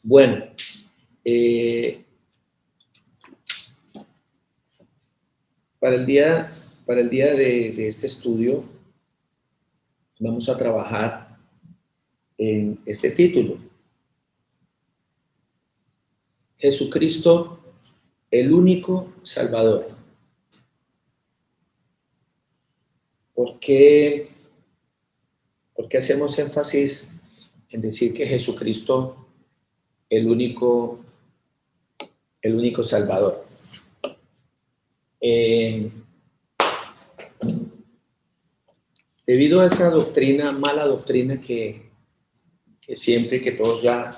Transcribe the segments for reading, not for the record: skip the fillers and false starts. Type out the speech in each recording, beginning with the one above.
Bueno, para el día de este estudio vamos a trabajar en este título: Jesucristo, el único Salvador. ¿Por qué hacemos énfasis en decir que Jesucristo el único Salvador? Debido a esa doctrina, mala doctrina que siempre, que todos ya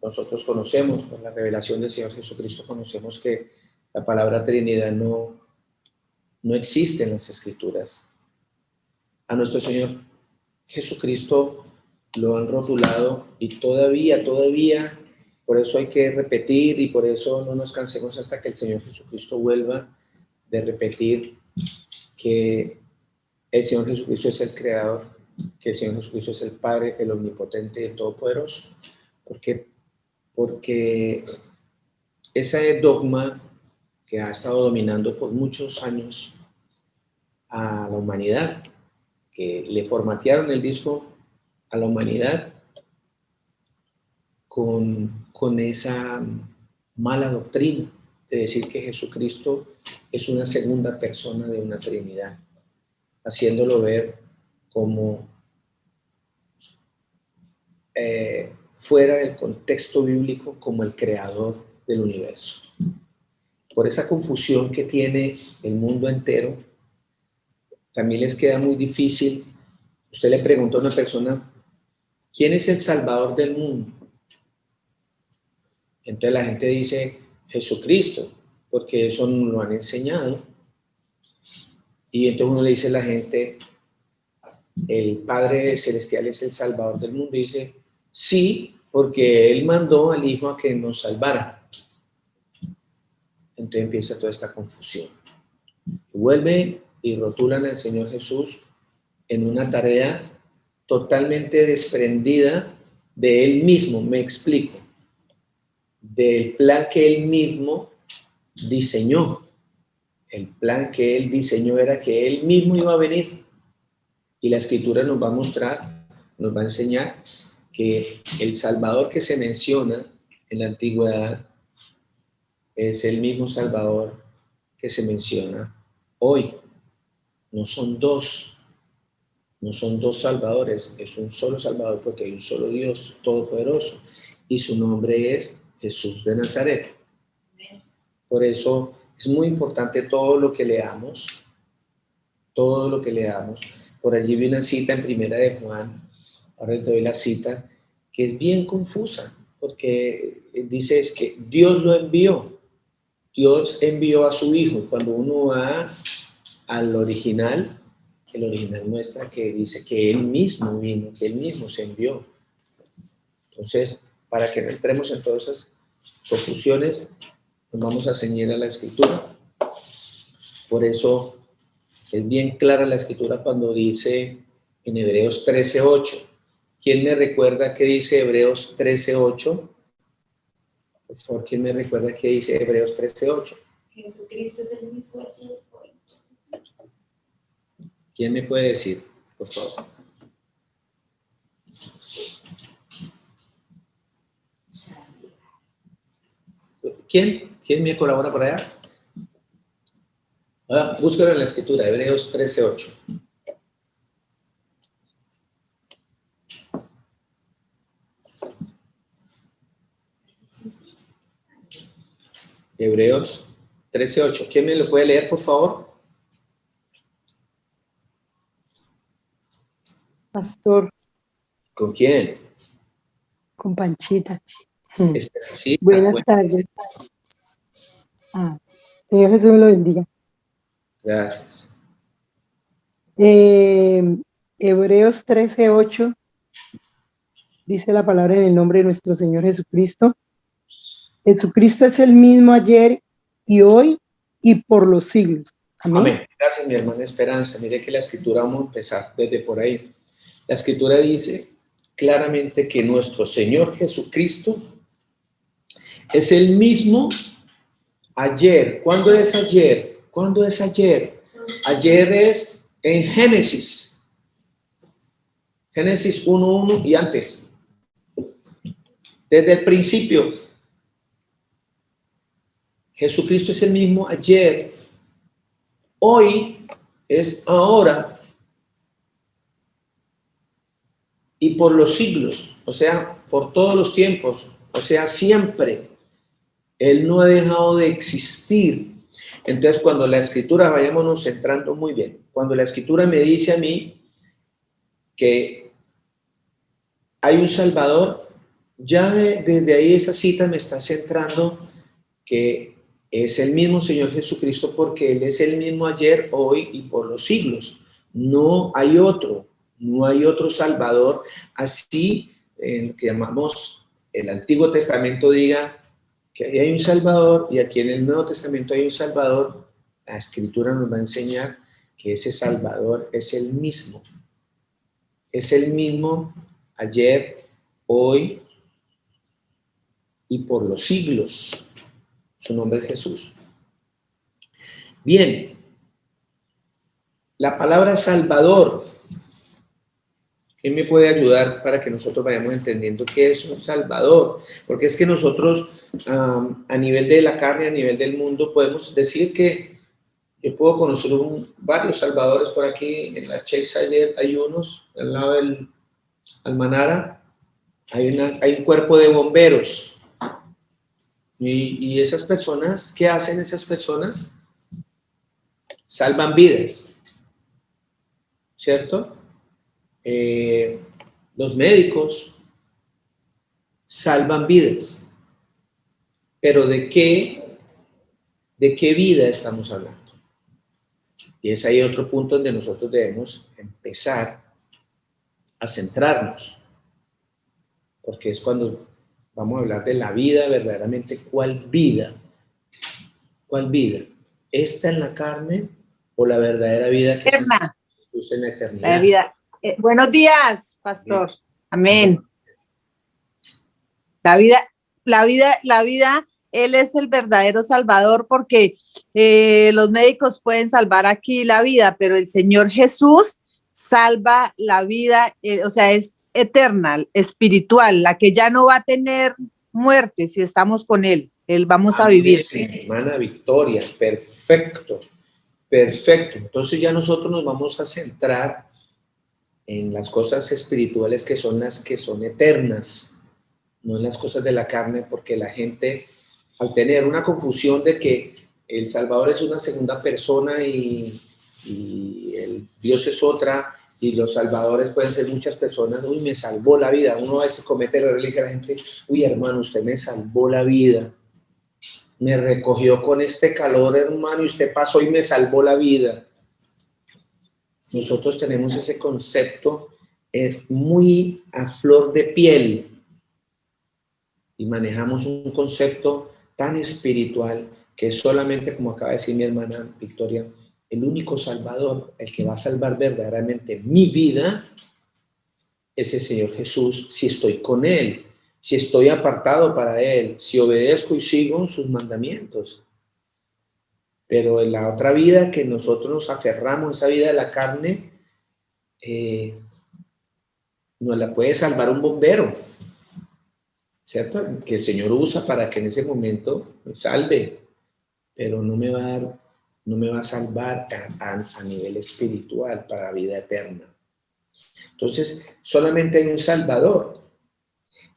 nosotros conocemos, por la revelación del Señor Jesucristo, conocemos que la palabra Trinidad no existe en las Escrituras. A nuestro Señor Jesucristo lo han rotulado y todavía, por eso hay que repetir y por eso no nos cansemos hasta que el Señor Jesucristo vuelva de repetir que el Señor Jesucristo es el Creador, que el Señor Jesucristo es el Padre, el Omnipotente, el Todopoderoso. Porque ese dogma que ha estado dominando por muchos años a la humanidad, que le formatearon el disco a la humanidad con esa mala doctrina de decir que Jesucristo es una segunda persona de una Trinidad, haciéndolo ver como fuera del contexto bíblico, como el creador del universo. Por esa confusión que tiene el mundo entero, también les queda muy difícil. Usted le pregunta a una persona, ¿quién es el Salvador del mundo? Entonces la gente dice, Jesucristo, porque eso nos lo han enseñado. Y entonces uno le dice a la gente, el Padre Celestial es el Salvador del mundo. Y dice, sí, porque Él mandó al Hijo a que nos salvara. Entonces empieza toda esta confusión. Vuelve y rotulan al Señor Jesús en una tarea totalmente desprendida de Él mismo. Me explico. Del plan que Él mismo diseñó. El plan que Él diseñó era que Él mismo iba a venir. Y la Escritura nos va a mostrar, nos va a enseñar que el Salvador que se menciona en la antigüedad es el mismo Salvador que se menciona hoy. No son dos Salvadores, es un solo Salvador, porque hay un solo Dios todopoderoso y su nombre es Jesús de Nazaret. Por eso es muy importante todo lo que leamos. Por allí vi una cita en Primera de Juan, ahora les doy la cita, que es bien confusa, porque dice es que Dios lo envió. Dios envió a su Hijo. Cuando uno va al original, el original muestra que dice que Él mismo vino, que Él mismo se envió. Entonces, para que no entremos en todas esas confusiones, nos vamos a ceñir a la Escritura. Por eso es bien clara la Escritura cuando dice en Hebreos 13:8. ¿Quién me recuerda qué dice Hebreos 13:8? Por favor, ¿quién me recuerda qué dice Hebreos 13:8? Jesucristo es el mismo ayer hoy. ¿Quién me puede decir, por favor? ¿Quién me colabora por allá? Ahora, búscalo en la Escritura, Hebreos 13:8. Hebreos 13:8. ¿Quién me lo puede leer, por favor? Pastor. ¿Con quién? Con Panchita. Sí, Buenas tardes. Señor Jesús me lo bendiga. Gracias. Hebreos 13:8 dice la palabra en el nombre de nuestro Señor Jesucristo. Jesucristo es el mismo ayer y hoy y por los siglos. Amén. Amén. Gracias, mi hermana Esperanza. Mire que la Escritura, vamos a empezar desde por ahí. La Escritura dice claramente que nuestro Señor Jesucristo Es el mismo ayer. ¿Cuándo es ayer? ¿Cuándo es ayer? Ayer es en Génesis. Génesis 1:1 y antes. Desde el principio. Jesucristo es el mismo ayer. Hoy es ahora. Y por los siglos. O sea, por todos los tiempos. O sea, siempre. Él no ha dejado de existir. Entonces, cuando la Escritura, vayámonos centrando muy bien, cuando la Escritura me dice a mí que hay un Salvador, ya desde ahí esa cita me está centrando que es el mismo Señor Jesucristo, porque Él es el mismo ayer, hoy y por los siglos. No hay otro Salvador. Así, en lo que llamamos el Antiguo Testamento diga que ahí hay un Salvador, y aquí en el Nuevo Testamento hay un Salvador, la Escritura nos va a enseñar que ese Salvador es el mismo ayer, hoy y por los siglos. Su nombre es Jesús. Bien, la palabra Salvador, ¿quién me puede ayudar para que nosotros vayamos entendiendo qué es un Salvador? Porque es que nosotros a nivel de la carne, a nivel del mundo, podemos decir que yo puedo conocer varios salvadores por aquí. En la Checkside hay unos, al lado del Almanara, hay un cuerpo de bomberos. Y esas personas, ¿qué hacen esas personas? Salvan vidas, ¿cierto? Los médicos salvan vidas. Pero ¿de qué vida estamos hablando? Y es ahí otro punto donde nosotros debemos empezar a centrarnos, porque es cuando vamos a hablar de la vida verdaderamente. ¿Cuál vida? ¿Cuál vida? ¿Esta en la carne o la verdadera vida que se produce en la eternidad? La vida. Buenos días, pastor. Bien. Amén. La vida, Él es el verdadero Salvador, porque los médicos pueden salvar aquí la vida, pero el Señor Jesús salva la vida, o sea, es eterna, espiritual, la que ya no va a tener muerte si estamos con Él. Él vamos a vivir. Hermana Victoria, perfecto, perfecto. Entonces ya nosotros nos vamos a centrar en las cosas espirituales, que son las que son eternas, no en las cosas de la carne, porque la gente, al tener una confusión de que el Salvador es una segunda persona y el Dios es otra, y los salvadores pueden ser muchas personas, uy, me salvó la vida. Uno a veces comete el error y dice a la gente, uy, hermano, usted me salvó la vida, me recogió con este calor, hermano, y usted pasó y me salvó la vida. Nosotros tenemos ese concepto muy a flor de piel, y manejamos un concepto tan espiritual que es solamente, como acaba de decir mi hermana Victoria, el único Salvador, el que va a salvar verdaderamente mi vida, es el Señor Jesús, si estoy con Él, si estoy apartado para Él, si obedezco y sigo sus mandamientos. Pero en la otra vida que nosotros nos aferramos, esa vida de la carne, no la puede salvar un bombero, ¿cierto? Que el Señor usa para que en ese momento me salve, pero no me va a salvar a nivel espiritual para la vida eterna. Entonces, solamente hay un Salvador.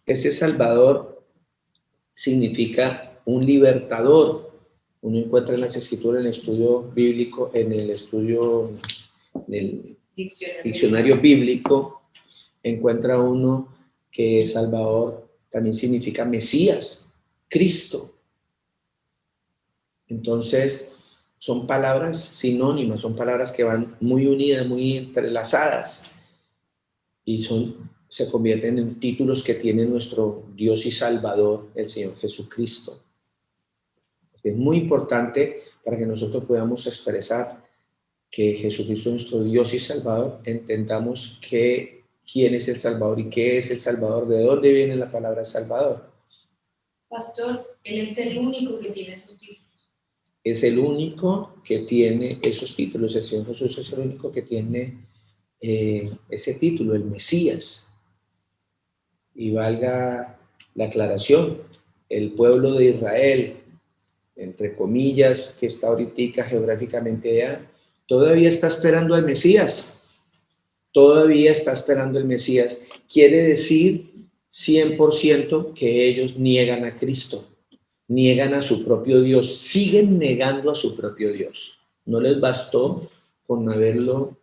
Ese Salvador significa un libertador. Uno encuentra en las Escrituras, en el estudio bíblico, en el diccionario bíblico, encuentra uno que Salvador también significa Mesías, Cristo. Entonces, son palabras sinónimas, son palabras que van muy unidas, muy entrelazadas, y se convierten en títulos que tiene nuestro Dios y Salvador, el Señor Jesucristo. Es muy importante para que nosotros podamos expresar que Jesucristo es nuestro Dios y Salvador, entendamos quién es el Salvador y qué es el Salvador, de dónde viene la palabra Salvador. Pastor, Él es el único que tiene esos títulos. Es el único que tiene esos títulos. El Señor Jesús es el único que tiene ese título, el Mesías. Y valga la aclaración, el pueblo de Israel, entre comillas, que está ahorita geográficamente allá, todavía está esperando al Mesías. Todavía está esperando el Mesías. Quiere decir 100% que ellos niegan a Cristo, niegan a su propio Dios, siguen negando a su propio Dios. No les bastó con haberlo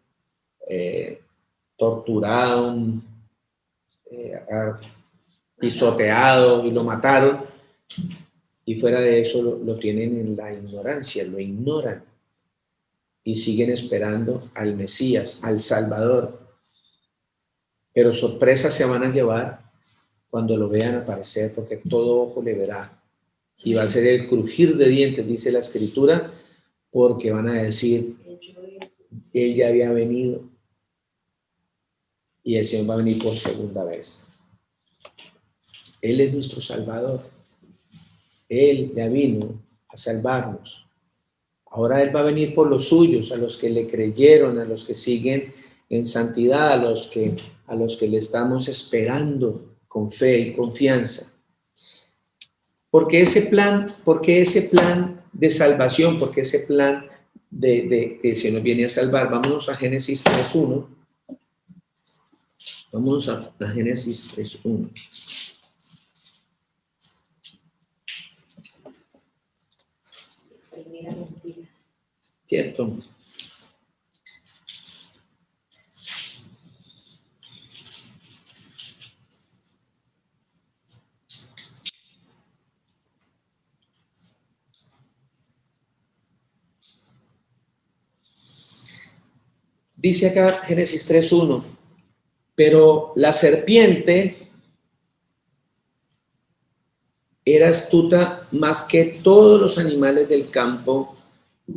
torturado, pisoteado y lo mataron, y fuera de eso lo tienen en la ignorancia, lo ignoran y siguen esperando al Mesías, al Salvador. Pero sorpresas se van a llevar cuando lo vean aparecer, porque todo ojo le verá. Y va a ser el crujir de dientes, dice la Escritura, porque van a decir, Él ya había venido y el Señor va a venir por segunda vez. Él es nuestro Salvador. Él ya vino a salvarnos. Ahora Él va a venir por los suyos, a los que le creyeron, a los que siguen en santidad, a los que le estamos esperando con fe y confianza. Porque ese plan de salvación, porque ese plan de que se nos viene a salvar. Vámonos a Génesis 3.1. Vamos a Génesis 3.1. Primera mentira. ¿Cierto? Dice acá Génesis 3.1, pero la serpiente era astuta más que todos los animales del campo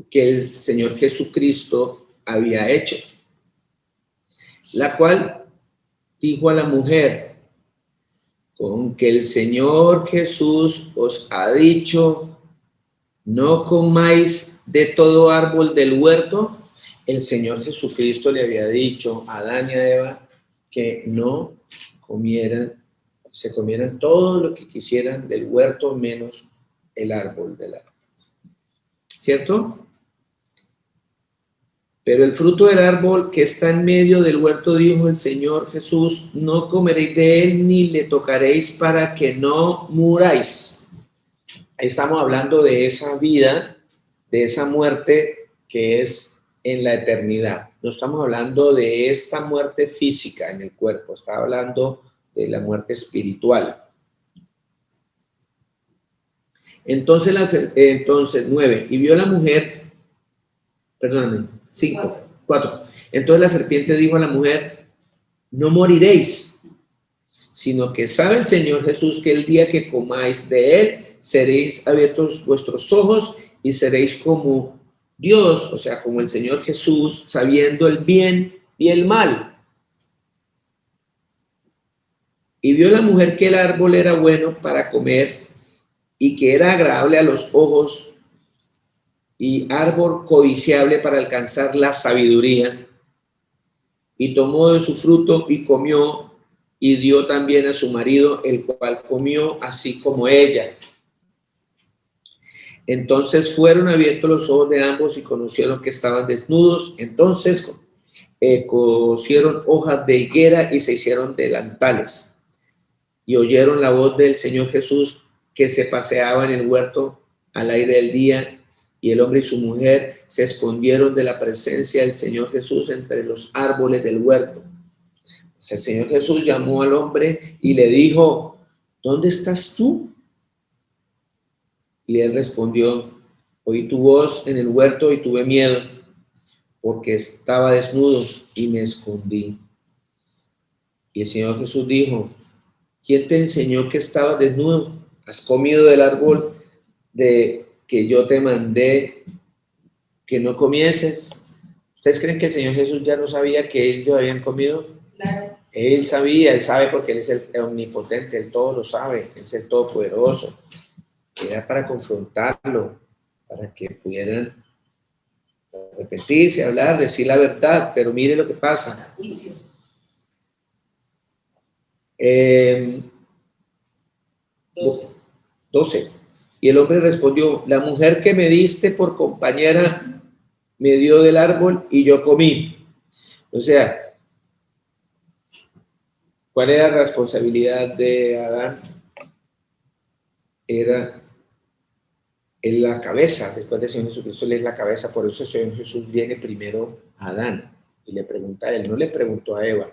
que el Señor Jesucristo había hecho, la cual dijo a la mujer, con que el Señor Jesús os ha dicho, no comáis de todo árbol del huerto. El Señor Jesucristo le había dicho a Adán y a Eva que no se comieran todo lo que quisieran del huerto menos el árbol de la vida. ¿Cierto? Pero el fruto del árbol que está en medio del huerto, dijo el Señor Jesús, no comeréis de él ni le tocaréis para que no muráis. Ahí estamos hablando de esa vida, de esa muerte que es en la eternidad. No estamos hablando de esta muerte física en el cuerpo, está hablando de la muerte espiritual. Entonces 9, y vio la mujer, perdóname, 4. Entonces la serpiente dijo a la mujer, no moriréis, sino que sabe el Señor Jesús que el día que comáis de él, seréis abiertos vuestros ojos y seréis como Dios, o sea, como el Señor Jesús, sabiendo el bien y el mal. Y vio la mujer que el árbol era bueno para comer y que era agradable a los ojos y árbol codiciable para alcanzar la sabiduría. Y tomó de su fruto y comió y dio también a su marido, el cual comió así como ella. Entonces fueron abiertos los ojos de ambos y conocieron que estaban desnudos. Entonces cosieron hojas de higuera y se hicieron delantales. Y oyeron la voz del Señor Jesús que se paseaba en el huerto al aire del día. Y el hombre y su mujer se escondieron de la presencia del Señor Jesús entre los árboles del huerto. Pues el Señor Jesús llamó al hombre y le dijo, ¿dónde estás tú? Y él respondió, oí tu voz en el huerto y tuve miedo, porque estaba desnudo y me escondí. Y el Señor Jesús dijo, ¿quién te enseñó que estabas desnudo? ¿Has comido del árbol de que yo te mandé que no comieses? ¿Ustedes creen que el Señor Jesús ya no sabía que ellos habían comido? Claro. Él sabía, él sabe porque él es el omnipotente, él todo lo sabe, él es el todopoderoso. Era para confrontarlo, para que pudieran arrepentirse, hablar, decir la verdad, pero mire lo que pasa. Juicio. 12. Y el hombre respondió, la mujer que me diste por compañera me dio del árbol y yo comí. O sea, ¿cuál era la responsabilidad de Adán? Era en la cabeza, después del Señor Jesucristo, él es la cabeza, por eso el Señor Jesús viene primero a Adán y le pregunta a él, no le preguntó a Eva,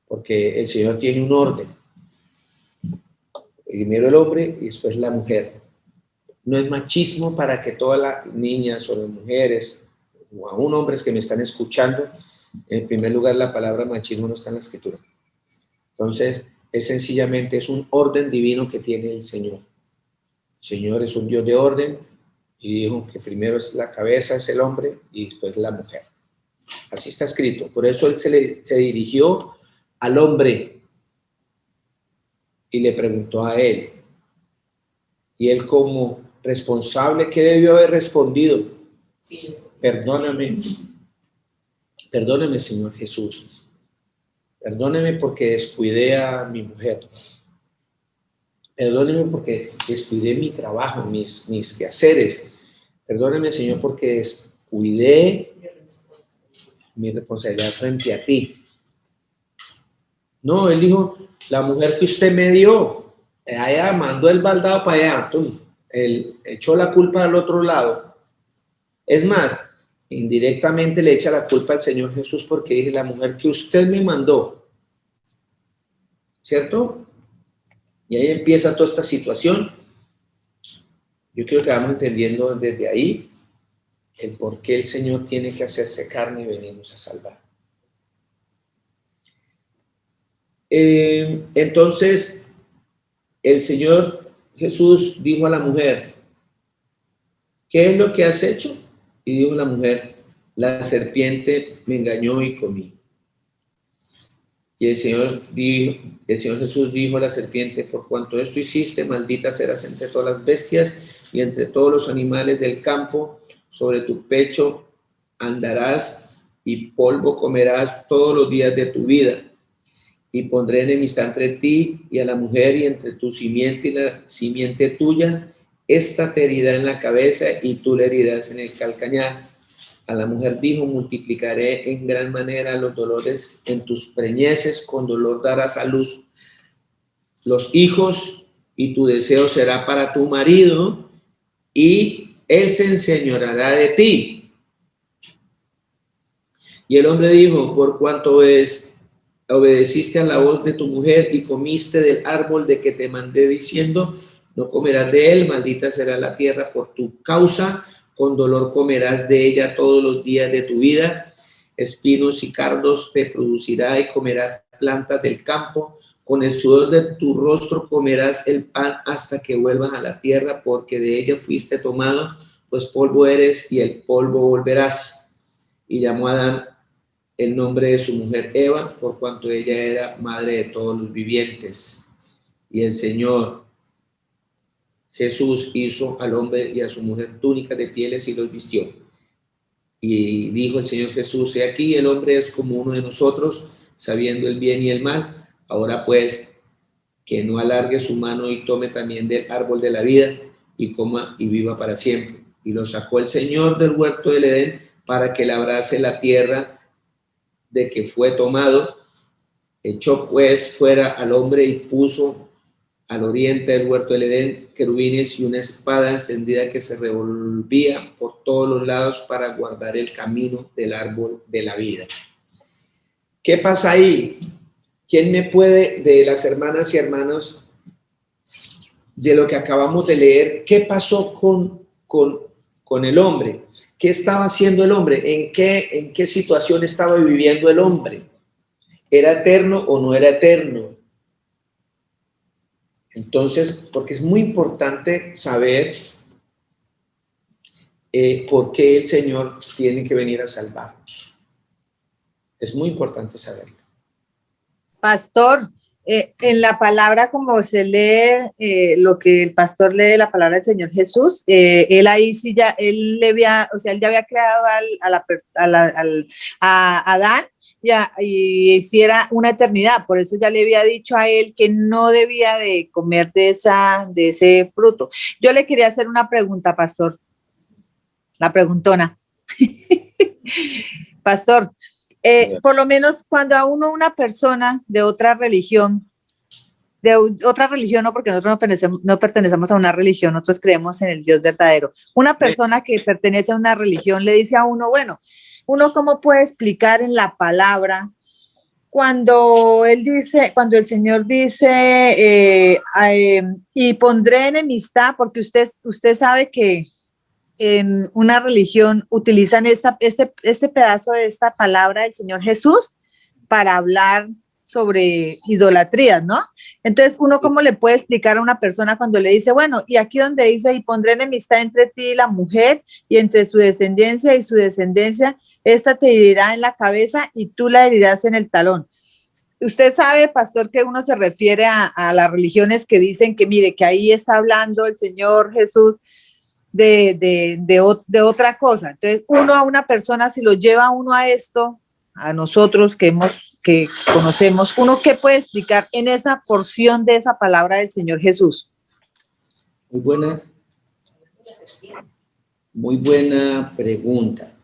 porque el Señor tiene un orden. Primero el hombre y después la mujer. No es machismo para que todas las niñas o las mujeres, o aún hombres que me están escuchando, en primer lugar la palabra machismo no está en la escritura. Entonces, es sencillamente, es un orden divino que tiene el Señor. El Señor es un Dios de orden y dijo que primero es la cabeza, es el hombre y después la mujer. Así está escrito. Por eso él se dirigió al hombre y le preguntó a él. Y él como responsable, ¿qué debió haber respondido? Sí. Perdóname, Señor Jesús. Perdóname porque descuidé a mi mujer. Perdóneme porque descuidé mi trabajo, mis quehaceres. Perdóneme, Señor, porque descuidé mi responsabilidad frente a ti. No, él dijo, la mujer que usted me dio, allá mandó el baldado para allá, él echó la culpa al otro lado. Es más, indirectamente le echa la culpa al Señor Jesús porque dije, la mujer que usted me mandó, ¿cierto? Y ahí empieza toda esta situación. Yo quiero que vamos entendiendo desde ahí el por qué el Señor tiene que hacerse carne y venirnos a salvar. Entonces, el Señor Jesús dijo a la mujer, ¿qué es lo que has hecho? Y dijo la mujer, la serpiente me engañó y comí. Y el Señor Jesús dijo a la serpiente, por cuanto esto hiciste, maldita serás entre todas las bestias y entre todos los animales del campo, sobre tu pecho andarás y polvo comerás todos los días de tu vida. Y pondré enemistad entre ti y a la mujer y entre tu simiente y la simiente tuya. Esta te herirá en la cabeza y tú le herirás en el calcañar. A la mujer dijo, multiplicaré en gran manera los dolores en tus preñeces, con dolor darás a luz los hijos y tu deseo será para tu marido y él se enseñoreará de ti. Y el hombre dijo, por cuanto obedeciste a la voz de tu mujer y comiste del árbol de que te mandé diciendo, no comerás de él, maldita será la tierra por tu causa, con dolor comerás de ella todos los días de tu vida, espinos y cardos te producirá y comerás plantas del campo, con el sudor de tu rostro comerás el pan hasta que vuelvas a la tierra, porque de ella fuiste tomado, pues polvo eres y el polvo volverás. Y llamó a Adán el nombre de su mujer Eva, por cuanto ella era madre de todos los vivientes. Y el Señor Jesús hizo al hombre y a su mujer túnicas de pieles y los vistió. Y dijo el Señor Jesús, he aquí el hombre es como uno de nosotros, sabiendo el bien y el mal. Ahora pues, que no alargue su mano y tome también del árbol de la vida y coma y viva para siempre. Y lo sacó el Señor del huerto del Edén para que labrase la tierra de que fue tomado. Echó pues fuera al hombre y puso al oriente del huerto del Edén querubines y una espada encendida que se revolvía por todos los lados para guardar el camino del árbol de la vida. ¿Qué pasa ahí? ¿Quién me puede, de las hermanas y hermanos, de lo que acabamos de leer, qué pasó con el hombre? ¿Qué estaba haciendo el hombre? ¿En qué situación estaba viviendo el hombre? ¿Era eterno o no era eterno? Entonces, porque es muy importante saber por qué el Señor tiene que venir a salvarnos. Es muy importante saberlo. Pastor, en la palabra como se lee, lo que el pastor lee la palabra del Señor Jesús, él ahí sí ya, él le había, o sea, él ya había creado a Adán y hiciera una eternidad, por eso ya le había dicho a él que no debía de comer de ese fruto. Yo le quería hacer una pregunta, pastor, la preguntona. Pastor, por lo menos cuando a uno, una persona de otra religión no, porque nosotros no pertenecemos a una religión, nosotros creemos en el Dios verdadero. Una persona que pertenece a una religión le dice a uno, bueno, uno cómo puede explicar en la palabra cuando el Señor dice, y pondré enemistad, porque usted sabe que en una religión utilizan este pedazo de esta palabra del Señor Jesús para hablar sobre idolatrías, ¿no? Entonces, ¿uno cómo le puede explicar a una persona cuando le dice, bueno, y aquí donde dice, y pondré enemistad entre ti y la mujer, y entre su descendencia y su descendencia, esta te herirá en la cabeza y tú la herirás en el talón? Usted sabe, pastor, que uno se refiere a las religiones que dicen que, mire, que ahí está hablando el Señor Jesús de otra cosa. Entonces, uno a una persona, si lo lleva uno a esto, a nosotros que conocemos, uno qué puede explicar en esa porción de esa palabra del Señor Jesús. Muy buena pregunta.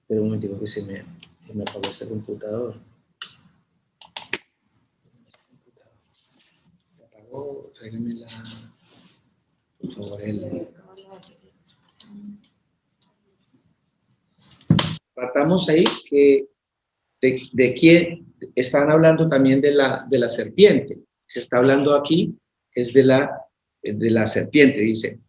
Pero un momentico que se me apagó este computador. ¿Se apagó? Tráigame por favor, Partamos ahí que de quién están hablando también de la serpiente. Se está hablando aquí, es de la serpiente, dice.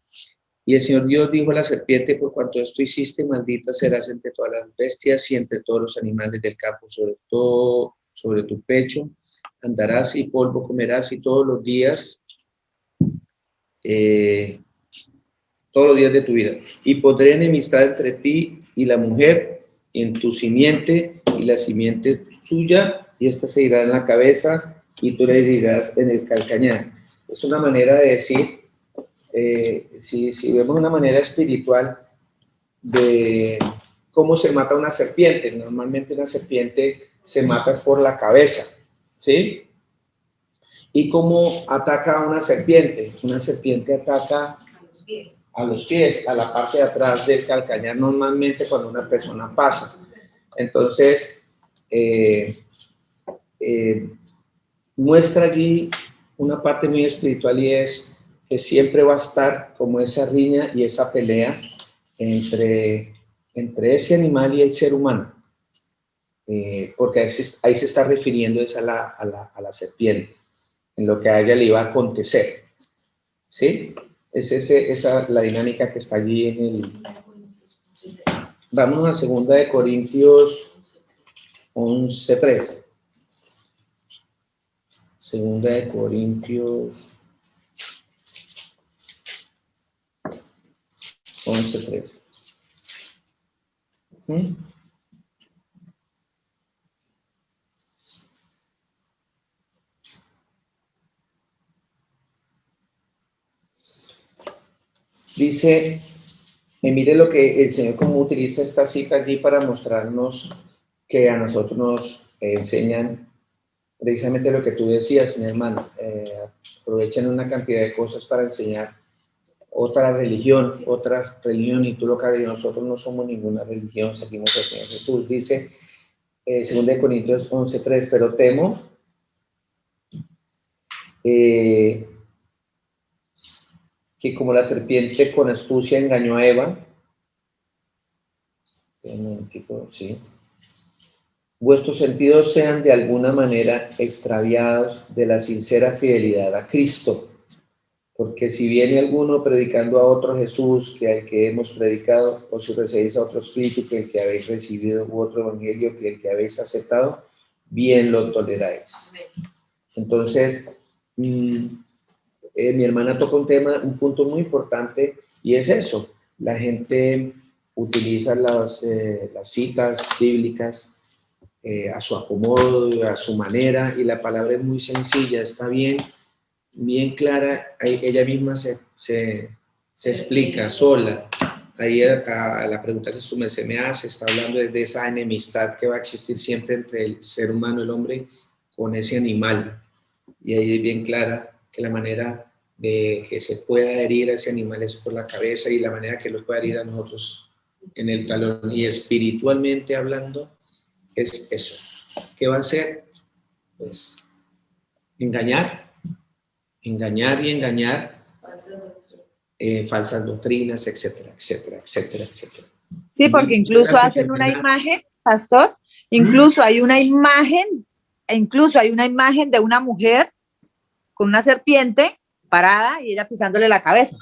Y el Señor Dios dijo a la serpiente, por cuanto esto hiciste, maldita serás entre todas las bestias y entre todos los animales del campo, sobre tu pecho andarás y polvo comerás y todos los días de tu vida. Y pondré enemistad entre ti y la mujer, en tu simiente y la simiente suya, y esta se irá en la cabeza y tú le herirás en el calcañar. Es una manera de decir, si vemos una manera espiritual de cómo se mata una serpiente, normalmente una serpiente se mata por la cabeza, ¿sí? ¿Y cómo ataca a una serpiente? Una serpiente ataca a los pies, a la parte de atrás del calcañar, normalmente cuando una persona pasa. Entonces, muestra allí una parte muy espiritual, y es que siempre va a estar como esa riña y esa pelea entre ese animal y el ser humano, porque ahí se está refiriendo a la serpiente, en lo que a ella le iba a acontecer, ¿sí? Es la dinámica que está allí en el... Vamos a 2 Corintios 11:3. 2 Corintios 11:3. Dice, mire lo que el Señor como utiliza esta cita allí para mostrarnos que a nosotros nos enseñan precisamente lo que tú decías, mi hermano. Aprovechan una cantidad de cosas para enseñar otra religión, y tú lo que dices, nosotros no somos ninguna religión, seguimos al Señor Jesús. Dice 2 Corintios 11:3, pero temo que como la serpiente con astucia engañó a Eva, sí, vuestros sentidos sean de alguna manera extraviados de la sincera fidelidad a Cristo. Porque si viene alguno predicando a otro Jesús que al que hemos predicado, o si recibís a otro espíritu que el que habéis recibido, u otro evangelio que el que habéis aceptado, bien lo toleráis. Entonces, mi hermana toca un punto muy importante, y es eso. La gente utiliza las citas bíblicas a su acomodo, a su manera, y la palabra es muy sencilla, está bien clara, ella misma se explica sola. Ahí a la pregunta que su merced me hace, está hablando de esa enemistad que va a existir siempre entre el ser humano, el hombre, con ese animal. Y ahí es bien clara que la manera de que se pueda herir a ese animal es por la cabeza, y la manera que lo pueda herir a nosotros en el talón. Y espiritualmente hablando, es eso. ¿Qué va a hacer? Pues engañar y engañar, falsas doctrinas, etcétera, etcétera, etcétera, etcétera. Sí, porque incluso hacen una imagen, pastor, incluso hay una imagen de una mujer con una serpiente parada y ella pisándole la cabeza.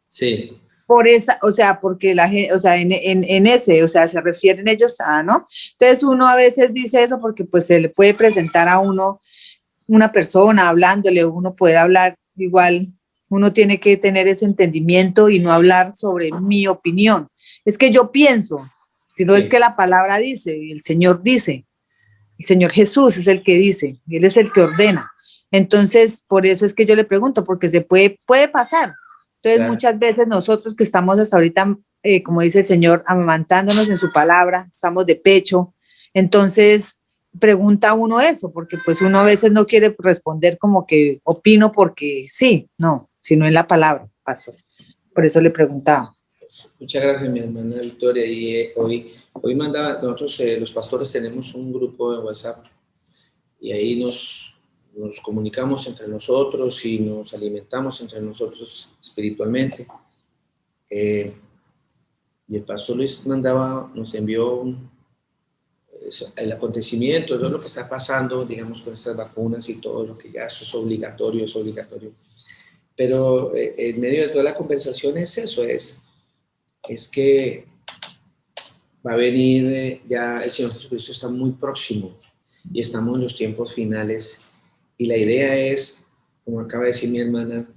Sí. Por esa, o sea, porque la gente, o sea, en ese, o sea, se refieren ellos a, ¿no? Entonces uno a veces dice eso porque pues se le puede presentar a uno una persona hablándole, uno puede hablar igual, uno tiene que tener ese entendimiento y no hablar sobre mi opinión. Es que yo pienso, sino Sí. es que la palabra dice, el Señor Jesús es el que dice, Él es el que ordena. Entonces, por eso es que yo le pregunto, porque se puede pasar. Entonces, Claro. muchas veces nosotros que estamos hasta ahorita, como dice el Señor, amamantándonos en su palabra, estamos de pecho, entonces pregunta uno eso, porque pues uno a veces no quiere responder como que opino porque sí, no, sino en la palabra, pastor. Por eso le preguntaba. Muchas gracias, mi hermana Victoria. Y hoy mandaba, nosotros los pastores tenemos un grupo de WhatsApp y ahí nos comunicamos entre nosotros y nos alimentamos entre nosotros espiritualmente. Y el pastor Luis nos envió el acontecimiento, todo lo que está pasando, digamos, con estas vacunas y todo lo que ya eso es obligatorio, es obligatorio. Pero en medio de toda la conversación es eso, es que va a venir, ya el Señor Jesucristo está muy próximo y estamos en los tiempos finales. Y la idea es, como acaba de decir mi hermana,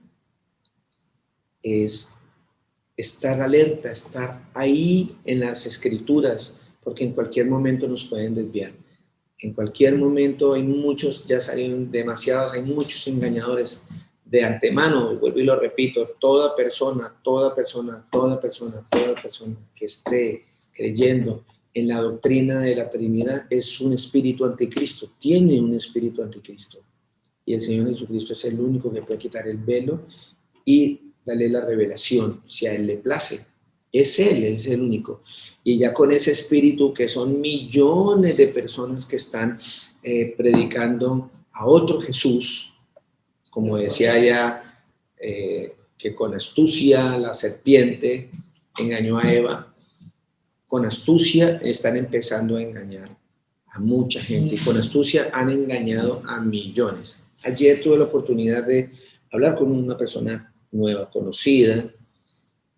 es estar alerta, estar ahí en las escrituras, porque en cualquier momento nos pueden desviar. En cualquier momento hay muchos, ya salieron demasiados, hay muchos engañadores. De antemano, vuelvo y lo repito, toda persona que esté creyendo en la doctrina de la Trinidad es un espíritu anticristo, tiene un espíritu anticristo. Y el Señor Jesucristo es el único que puede quitar el velo y darle la revelación, si a Él le place. Es Él, es el único. Y ya con ese espíritu, que son millones de personas que están predicando a otro Jesús, como decía ella, que con astucia la serpiente engañó a Eva, con astucia están empezando a engañar a mucha gente y con astucia han engañado a millones. Ayer tuve la oportunidad de hablar con una persona nueva, conocida,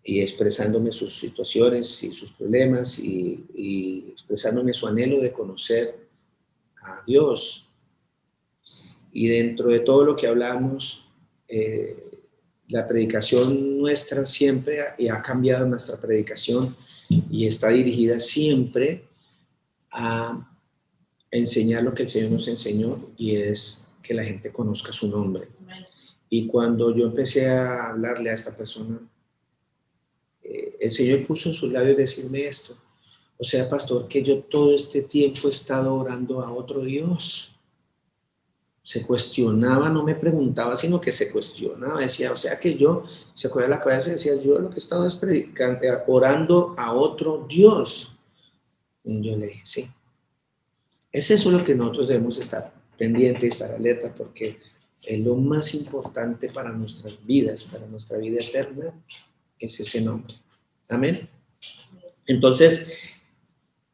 y expresándome sus situaciones y sus problemas y expresándome su anhelo de conocer a Dios. Y dentro de todo lo que hablamos, la predicación nuestra siempre ha cambiado nuestra predicación y está dirigida siempre a enseñar lo que el Señor nos enseñó, y es que la gente conozca su nombre. Y cuando yo empecé a hablarle a esta persona, el Señor puso en sus labios decirme esto: o sea, pastor, que yo todo este tiempo he estado orando a otro Dios. Se cuestionaba, no me preguntaba, sino que se cuestionaba, decía, o sea que yo, se cogía la cabeza y decía, yo lo que estaba es predicando, orando a otro Dios. Y yo le dije, sí. Es eso lo que nosotros debemos estar pendientes, estar alerta, porque es lo más importante para nuestras vidas, para nuestra vida eterna, es ese nombre. Amén. Entonces,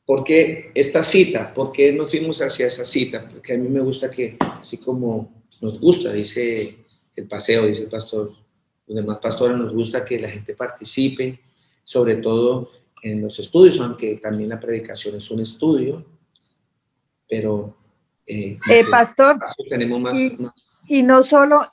¿por qué esta cita? ¿Por qué nos fuimos hacia esa cita? Porque a mí me gusta que, así como nos gusta, dice el paseo, dice el pastor, los demás pastores, nos gusta que la gente participe, sobre todo en los estudios, aunque también la predicación es un estudio, pero Pastor, tenemos más. Y no solo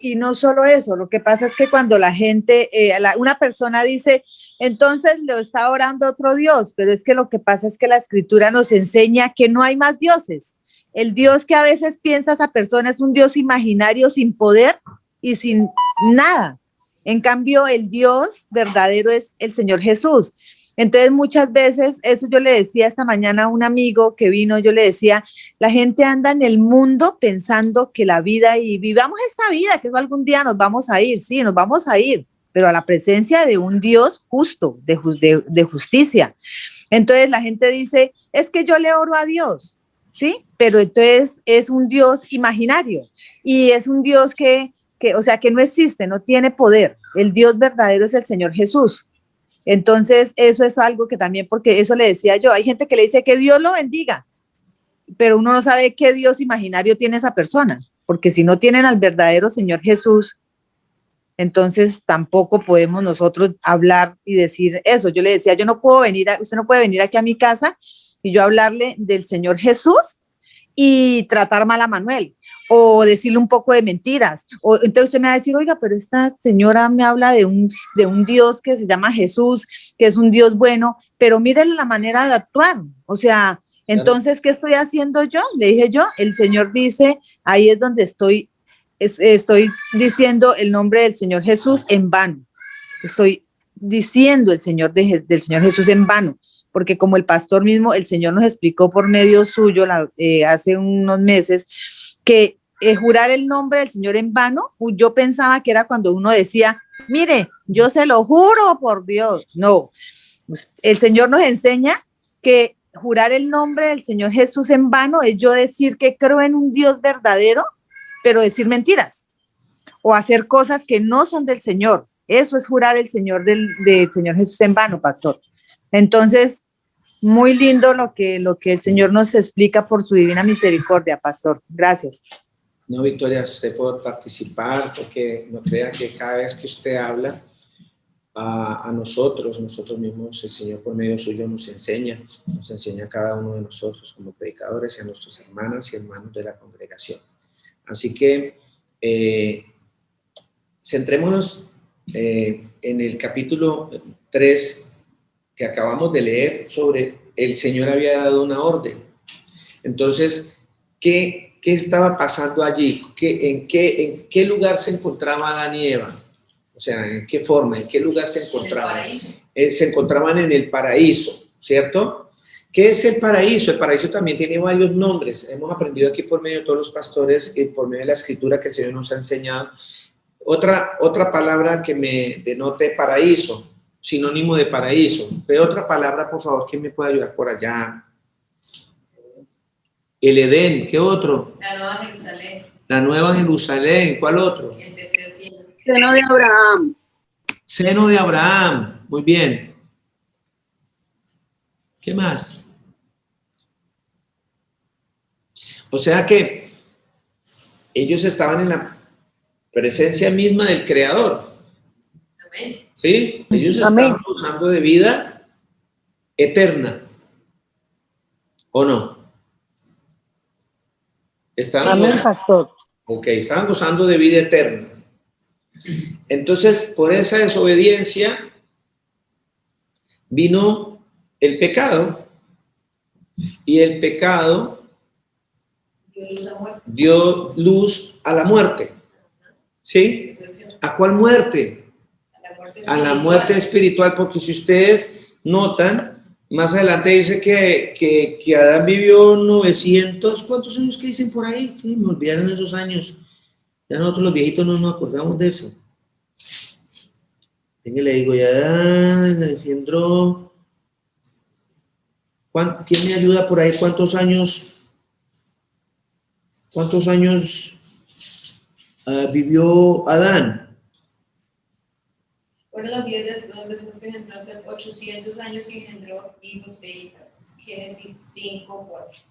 eso, lo que pasa es que cuando la gente, una persona dice, entonces le está orando a otro Dios, pero es que lo que pasa es que la Escritura nos enseña que no hay más dioses. El Dios que a veces piensa esa persona es un Dios imaginario sin poder y sin nada. En cambio, el Dios verdadero es el Señor Jesús. Entonces, muchas veces, eso yo le decía esta mañana a un amigo que vino, yo le decía, la gente anda en el mundo pensando que la vida y vivamos esta vida, que eso algún día nos vamos a ir, sí, nos vamos a ir, pero a la presencia de un Dios justo, de justicia. Entonces, la gente dice, es que yo le oro a Dios, ¿sí? Pero entonces es un Dios imaginario y es un Dios o sea, que no existe, no tiene poder. El Dios verdadero es el Señor Jesús. Entonces, eso es algo que también, porque eso le decía yo, hay gente que le dice que Dios lo bendiga, pero uno no sabe qué Dios imaginario tiene esa persona, porque si no tienen al verdadero Señor Jesús, entonces tampoco podemos nosotros hablar y decir eso. Yo le decía, yo no puedo venir, usted no puede venir aquí a mi casa y yo hablarle del Señor Jesús y tratar mal a Manuel, o decirle un poco de mentiras, o entonces usted me va a decir, oiga, pero esta señora me habla de un Dios que se llama Jesús, que es un Dios bueno, pero miren la manera de actuar, o sea, entonces, ¿qué estoy haciendo yo? Le dije yo, el Señor dice, ahí es donde estoy diciendo el nombre del Señor Jesús en vano, estoy diciendo el del Señor Jesús en vano, porque como el pastor mismo, el Señor nos explicó por medio suyo hace unos meses, que jurar el nombre del Señor en vano, yo pensaba que era cuando uno decía, mire, yo se lo juro por Dios. No, el Señor nos enseña que jurar el nombre del Señor Jesús en vano es yo decir que creo en un Dios verdadero, pero decir mentiras o hacer cosas que no son del Señor. Eso es jurar el Señor del Señor Jesús en vano, pastor. Entonces, muy lindo lo que el Señor nos explica por su divina misericordia, pastor. Gracias. No, Victoria, usted por participar, porque no crea que cada vez que usted habla a nosotros mismos, el Señor por medio suyo nos enseña a cada uno de nosotros como predicadores y a nuestras hermanas y hermanos de la congregación. Así que centrémonos en el capítulo 3 que acabamos de leer sobre el Señor había dado una orden. Entonces, ¿qué estaba pasando allí? ¿En qué lugar se encontraba Adán y Eva? O sea, ¿en qué forma? ¿En qué lugar se encontraban? Se encontraban en el paraíso, ¿cierto? ¿Qué es el paraíso? El paraíso también tiene varios nombres. Hemos aprendido aquí por medio de todos los pastores y por medio de la escritura que el Señor nos ha enseñado. Otra palabra que me denote paraíso, sinónimo de paraíso. Ve otra palabra, por favor, ¿quién me puede ayudar por allá? El Edén, ¿qué otro? La Nueva Jerusalén. La Nueva Jerusalén, ¿cuál otro? El tercer cielo. Seno de Abraham. Seno de Abraham, muy bien. ¿Qué más? O sea que ellos estaban en la presencia misma del Creador. Amén. ¿Sí? Ellos Amén. estaban gozando de vida eterna. ¿O no? Amén, pastor. Estaban gozando de vida eterna. Entonces, por esa desobediencia vino el pecado, y el pecado dio luz a la muerte. ¿Sí? ¿A cuál muerte? A la muerte espiritual, porque si ustedes notan, más adelante dice que Adán vivió 900, ¿cuántos años que dicen por ahí? Sí, me olvidaron esos años. Ya nosotros los viejitos no nos acordamos de eso. Venga, le digo, ya Adán engendró. ¿Quién me ayuda por ahí? ¿Cuántos años vivió Adán? Fueron los 10 después que engendró hace 800 años y engendró hijos e hijas. Génesis 5:4.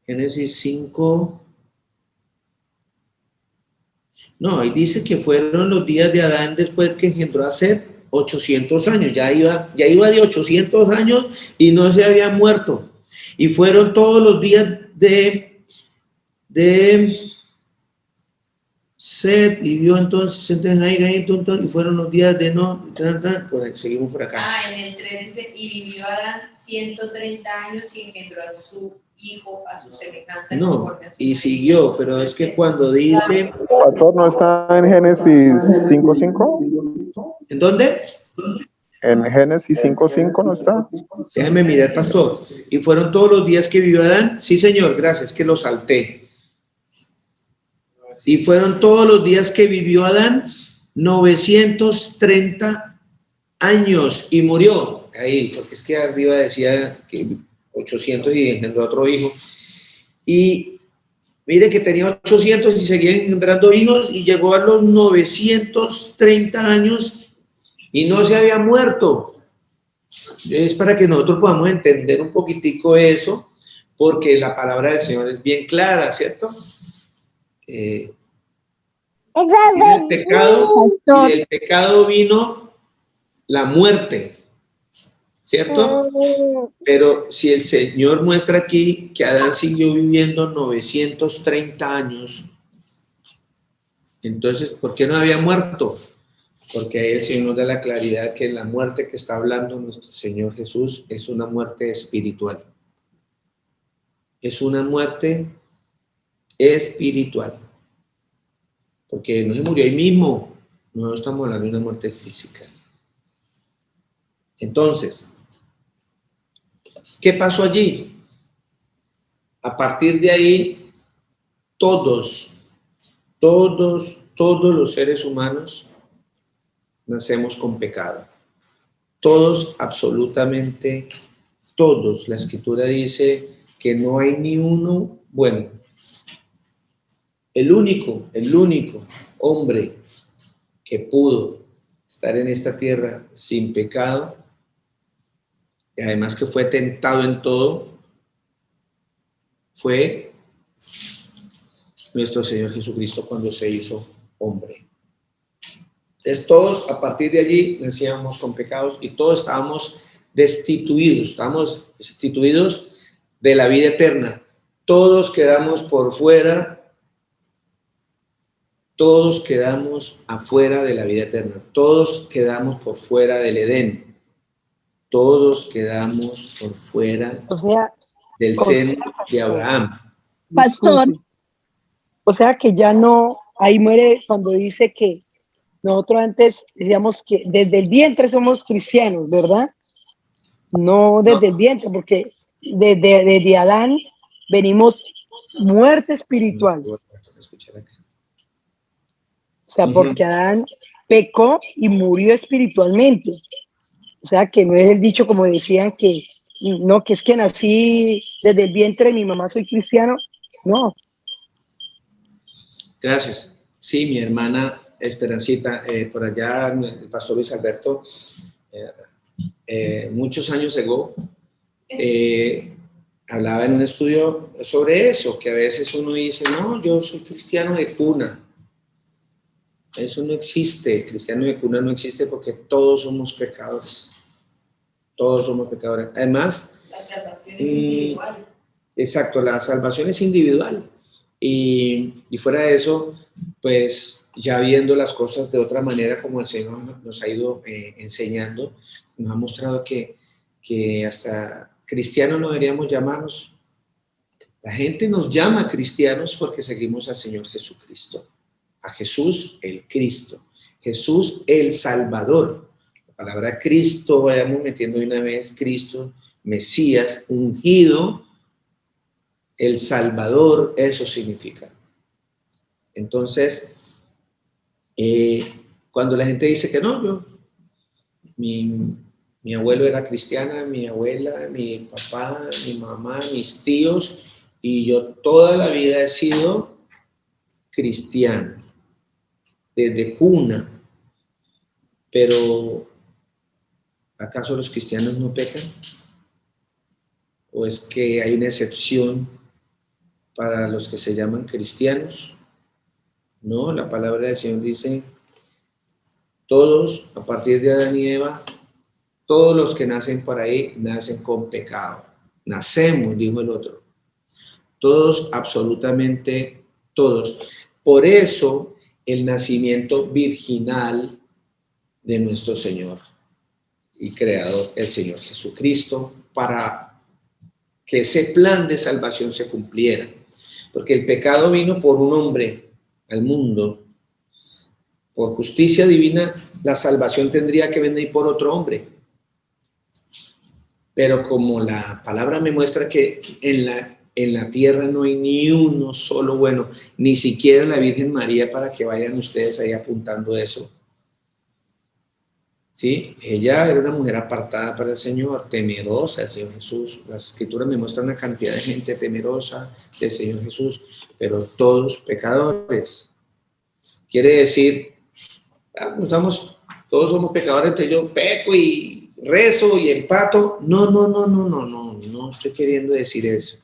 Génesis 5. No, ahí dice que fueron los días de Adán después que engendró a Set, 800 años. Ya iba de 800 años y no se había muerto. Y fueron todos los días de Set Set y vio entonces y fueron los días de no, seguimos por acá. En el 3 dice, y vivió Adán 130 años y engendró a su hijo a su semejanza. No, y siguió, pero es que cuando dice... ¿Pastor no está en Génesis 5:5? ¿En dónde? En Génesis 5:5 no está. Déjame mirar, pastor. ¿Y fueron todos los días que vivió Adán? Sí, señor, gracias, que lo salté. Y fueron todos los días que vivió Adán, 930 años y murió. Ahí, porque es que arriba decía que 800 y engendró otro hijo. Y mire que tenía 800 y seguía engendrando hijos y llegó a los 930 años y no se había muerto. Es para que nosotros podamos entender un poquitico eso, porque la palabra del Señor es bien clara, ¿cierto? El pecado, y del pecado vino la muerte, ¿cierto? Pero si el Señor muestra aquí que Adán siguió viviendo 930 años, entonces, ¿por qué no había muerto? Porque ahí el Señor nos da la claridad que la muerte que está hablando nuestro Señor Jesús es una muerte espiritual. Es una muerte espiritual. Porque no se murió ahí mismo, no estamos hablando de una muerte física. Entonces, ¿qué pasó allí? A partir de ahí, todos los seres humanos nacemos con pecado. Todos, absolutamente todos. La Escritura dice que no hay ni uno bueno. El único hombre que pudo estar en esta tierra sin pecado, y además que fue tentado en todo, fue nuestro Señor Jesucristo cuando se hizo hombre. Entonces todos a partir de allí nacíamos con pecados y todos estábamos destituidos de la vida eterna. Todos quedamos por fuera. Todos quedamos afuera de la vida eterna. Todos quedamos por fuera del Edén. Todos quedamos por fuera del seno de Abraham. Pastor. O sea que ya no, ahí muere cuando dice que nosotros antes decíamos que desde el vientre somos cristianos, ¿verdad? No desde el vientre, porque desde Adán venimos muerte espiritual. O sea, porque Adán pecó y murió espiritualmente. O sea, que no es el dicho como decían que no, que es que nací desde el vientre de mi mamá, soy cristiano. No. Gracias. Sí, mi hermana Esperancita, por allá, el pastor Luis Alberto, muchos años ago, hablaba en un estudio sobre eso, que a veces uno dice, no, yo soy cristiano de cuna. Eso no existe, el cristiano de cuna no existe porque todos somos pecadores. Todos somos pecadores. Además, la salvación es individual. Exacto, la salvación es individual. Y fuera de eso, pues ya viendo las cosas de otra manera como el Señor nos ha ido enseñando, nos ha mostrado que hasta cristianos no deberíamos llamarnos. La gente nos llama cristianos porque seguimos al Señor Jesucristo. A Jesús el Cristo, Jesús el Salvador. La palabra Cristo, vayamos metiendo de una vez, Cristo, Mesías, ungido, el Salvador, eso significa. Entonces, cuando la gente dice que no, mi abuelo era cristiana, mi abuela, mi papá, mi mamá, mis tíos, y yo toda la vida he sido cristiano. Desde cuna, pero ¿acaso los cristianos no pecan? ¿O es que hay una excepción para los que se llaman cristianos? No, la palabra del Señor dice, todos, a partir de Adán y Eva, todos los que nacen por ahí, nacen con pecado. Nacemos, dijo el otro. Todos, absolutamente todos. Por eso el nacimiento virginal de nuestro Señor y Creador, el Señor Jesucristo, para que ese plan de salvación se cumpliera. Porque el pecado vino por un hombre al mundo. Por justicia divina, la salvación tendría que venir por otro hombre. Pero como la palabra me muestra que en la tierra no hay ni uno solo bueno, ni siquiera la Virgen María, para que vayan ustedes ahí apuntando eso. ¿Sí? Ella era una mujer apartada para el Señor, temerosa del Señor Jesús. Las escrituras me muestran una cantidad de gente temerosa del Señor Jesús, pero todos pecadores. Quiere decir, todos somos pecadores, entonces yo peco y rezo y empato. No estoy queriendo decir eso.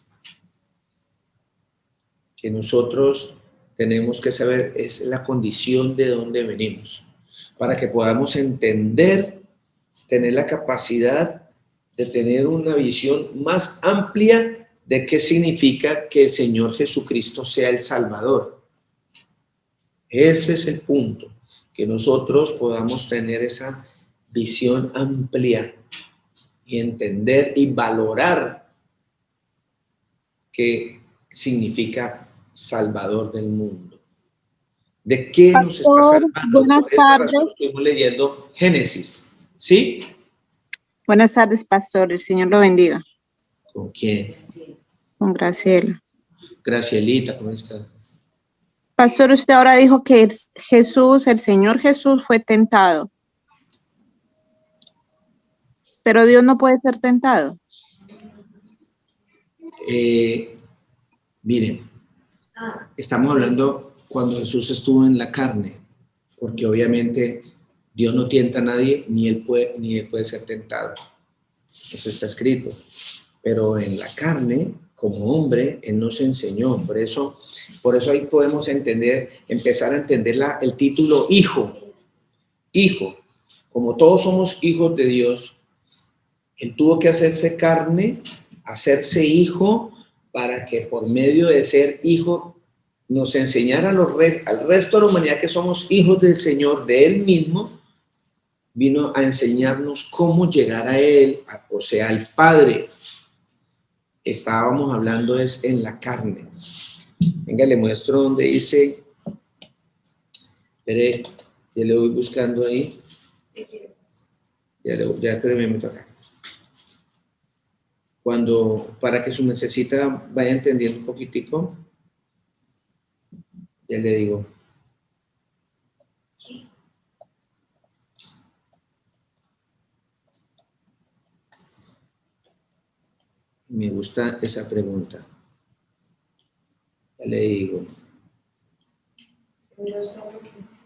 Que nosotros tenemos que saber es la condición de dónde venimos, para que podamos entender, tener la capacidad de tener una visión más amplia de qué significa que el Señor Jesucristo sea el Salvador. Ese es el punto, que nosotros podamos tener esa visión amplia y entender y valorar qué significa Salvador del mundo. ¿De qué nos está salvando? Buenas Por esta tardes. razón estuvimos leyendo Génesis. ¿Sí? Buenas tardes, pastor. El Señor lo bendiga. ¿Con quién? Con Graciela. Gracielita, ¿cómo está? Pastor, usted ahora dijo que Jesús, el Señor Jesús fue tentado. Pero Dios no puede ser tentado. Miren, estamos hablando cuando Jesús estuvo en la carne, porque obviamente Dios no tienta a nadie, ni él puede ser tentado. Eso está escrito. Pero en la carne, como hombre, Él nos enseñó. Por eso ahí podemos empezar a entender el título hijo. Hijo. Como todos somos hijos de Dios, Él tuvo que hacerse carne, hacerse hijo, para que por medio de ser hijo nos enseñara al resto de la humanidad que somos hijos del Señor, de Él mismo. Vino a enseñarnos cómo llegar a Él, o sea, al Padre. Estábamos hablando es en la carne. Venga, le muestro donde dice, espere, ya le voy buscando ahí. Ya espéreme, me toca. Para que su necesita vaya entendiendo un poquitico, ya le digo. Me gusta esa pregunta. Ya le digo.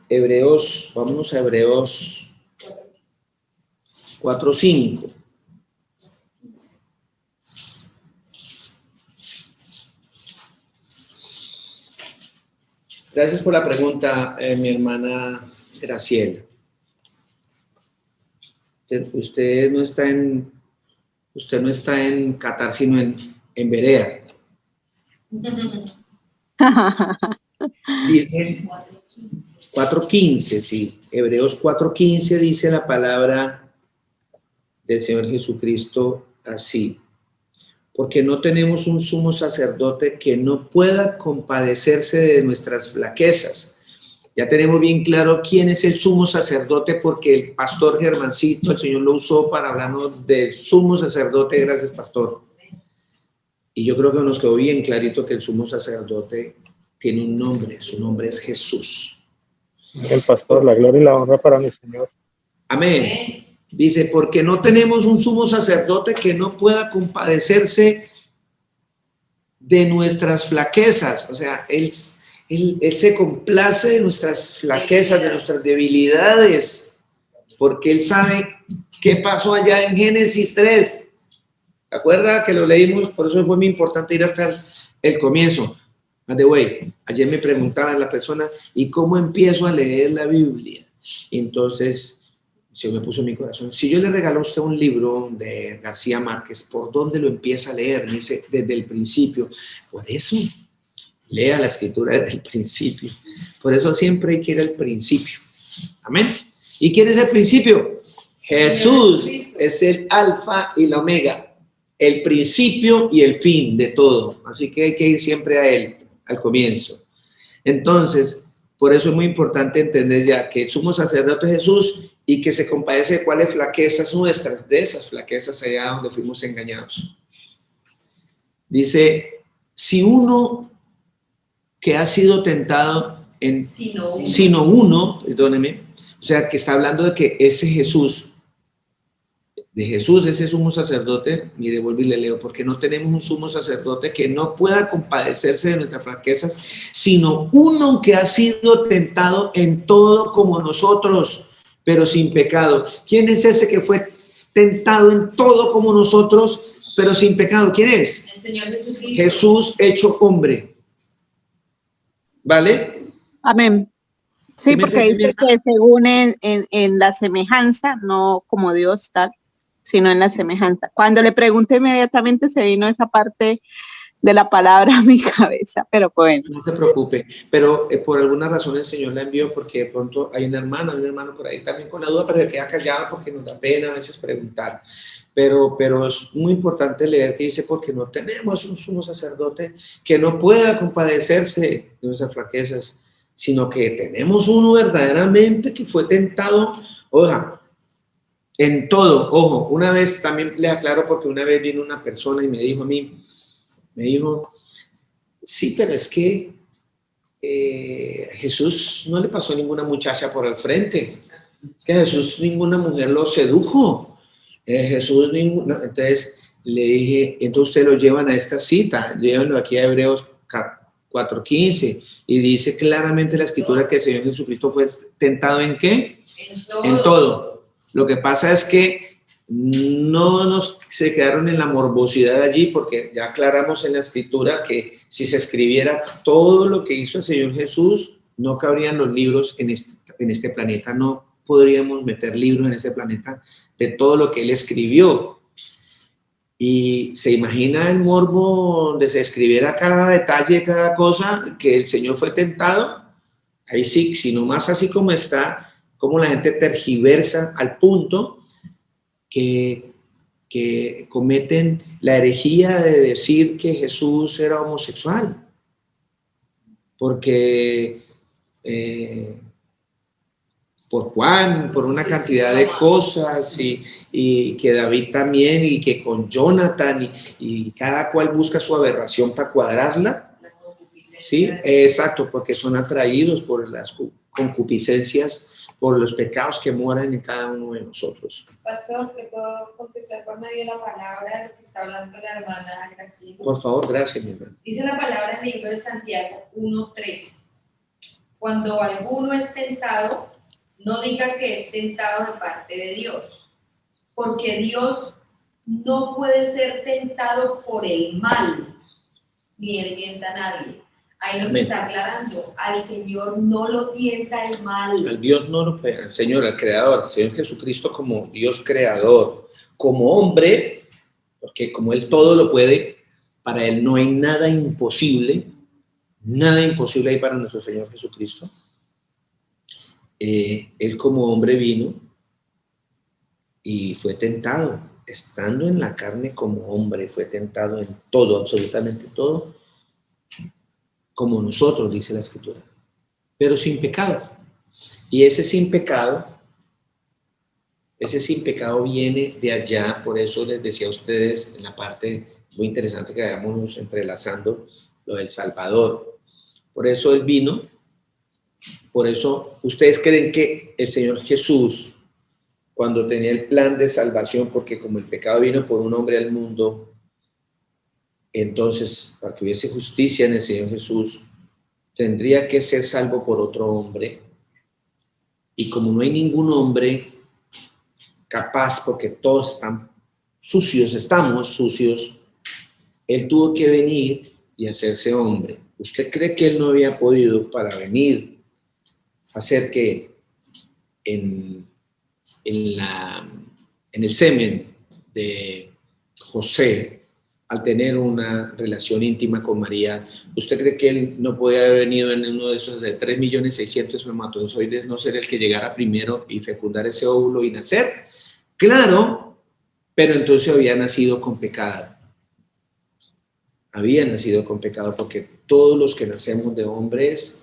Hebreos, vámonos a Hebreos 4:5. Gracias por la pregunta, mi hermana Graciela. Usted no está en Qatar, sino en Berea. Dice 4:15, sí. Hebreos 4:15 dice la palabra del Señor Jesucristo así. Porque no tenemos un sumo sacerdote que no pueda compadecerse de nuestras flaquezas. Ya tenemos bien claro quién es el sumo sacerdote, porque el pastor Germancito, el Señor lo usó para hablarnos del sumo sacerdote. Gracias, pastor. Y yo creo que nos quedó bien clarito que el sumo sacerdote tiene un nombre. Su nombre es Jesús. El pastor, la gloria y la honra para mi Señor. Amén. Dice, porque no tenemos un sumo sacerdote que no pueda compadecerse de nuestras flaquezas. O sea, Él se complace de nuestras flaquezas, de nuestras debilidades, porque Él sabe qué pasó allá en Génesis 3. ¿Te acuerdas que lo leímos? Por eso fue muy importante ir hasta el comienzo. By the way, ayer me preguntaba la persona, ¿y cómo empiezo a leer la Biblia? Y entonces se me puso en mi corazón. Si yo le regalo a usted un libro de García Márquez, ¿por dónde lo empieza a leer? Me dice, desde el principio. Por eso, Lea la escritura desde el principio. Por eso siempre hay que ir al principio. Amén. ¿Y quién es el principio? Jesús es el alfa y la omega, el principio y el fin de todo. Así que hay que ir siempre a él, al comienzo. Entonces, por eso es muy importante entender ya que somos sacerdotes de Jesús y que se compadece de cuáles flaquezas nuestras, de esas flaquezas allá donde fuimos engañados. Dice, si uno que ha sido tentado en sino uno, perdóneme, o sea, que está hablando de que ese Jesús, de Jesús, ese sumo sacerdote, mire, vuelvo y le leo, porque no tenemos un sumo sacerdote que no pueda compadecerse de nuestras flaquezas, sino uno que ha sido tentado en todo como nosotros, pero sin pecado. ¿Quién es ese que fue tentado en todo como nosotros, pero sin pecado? ¿Quién es? El Señor Jesucristo. Jesús hecho hombre. ¿Vale? Amén. Sí, ¿Sí me porque entiende dice que según en la semejanza, no como Dios tal, sino en la semejanza. Cuando le pregunté inmediatamente se vino esa parte de la palabra a mi cabeza, pero bueno. No se preocupe, pero por alguna razón el Señor la envió porque de pronto hay una hermana, un hermano por ahí también con la duda, pero se queda callado porque nos da pena a veces preguntar. Pero es muy importante leer que dice, porque no tenemos un sumo sacerdote que no pueda compadecerse de nuestras flaquezas, sino que tenemos uno verdaderamente que fue tentado, oiga, en todo. Ojo, una vez también le aclaro porque una vez vino una persona y me dijo a mí, sí, pero es que Jesús no le pasó a ninguna muchacha por el frente. Es que a Jesús ninguna mujer lo sedujo. Jesús ninguna. Entonces le dije, entonces ustedes lo llevan a esta cita, llévenlo aquí a Hebreos 4:15 y dice claramente la escritura que el Señor Jesucristo fue tentado ¿en qué? En todo. Lo que pasa es que no se quedaron en la morbosidad allí, porque ya aclaramos en la escritura que si se escribiera todo lo que hizo el Señor Jesús, no cabrían los libros en este planeta, no podríamos meter libros en este planeta de todo lo que él escribió. Y se imagina el morbo donde se escribiera cada detalle, cada cosa, que el Señor fue tentado. Ahí sí, si nomás así como está, como la gente tergiversa al punto que cometen la herejía de decir que Jesús era homosexual, porque por Juan, por una cantidad de cosas, y que David también, y que con Jonathan, y cada cual busca su aberración para cuadrarla. Sí, exacto, porque son atraídos por las concupiscencias, por los pecados que moran en cada uno de nosotros. Pastor, ¿te puedo contestar por medio de la palabra de lo que está hablando la hermana Graciela? Por favor, gracias, mi hermano. Dice la palabra en el libro de Santiago 1:13. Cuando alguno es tentado, no diga que es tentado de parte de Dios, porque Dios no puede ser tentado por el mal, ni él tienta a nadie. Ahí nos está aclarando, al Señor no lo tienta el mal. Al Dios no lo puede, al Señor, al Creador, al Señor Jesucristo como Dios Creador, como hombre, porque como Él todo lo puede, para Él no hay nada imposible ahí para nuestro Señor Jesucristo. Él como hombre vino y fue tentado, estando en la carne como hombre, fue tentado en todo, absolutamente todo, como nosotros, dice la Escritura, pero sin pecado. Y ese sin pecado viene de allá, por eso les decía a ustedes en la parte muy interesante que vayamos entrelazando lo del Salvador. Por eso Él vino, por eso ustedes creen que el Señor Jesús, cuando tenía el plan de salvación, porque como el pecado vino por un hombre al mundo, entonces, para que hubiese justicia en el Señor Jesús, tendría que ser salvo por otro hombre. Y como no hay ningún hombre capaz, porque todos están sucios, estamos sucios, Él tuvo que venir y hacerse hombre. ¿Usted cree que Él no había podido para venir a hacer que en el semen de José al tener una relación íntima con María, ¿usted cree que él no podía haber venido en uno de esos de 3.600.000 espermatozoides, no ser el que llegara primero y fecundar ese óvulo y nacer? Claro, pero entonces había nacido con pecado. Había nacido con pecado, porque todos los que nacemos de hombres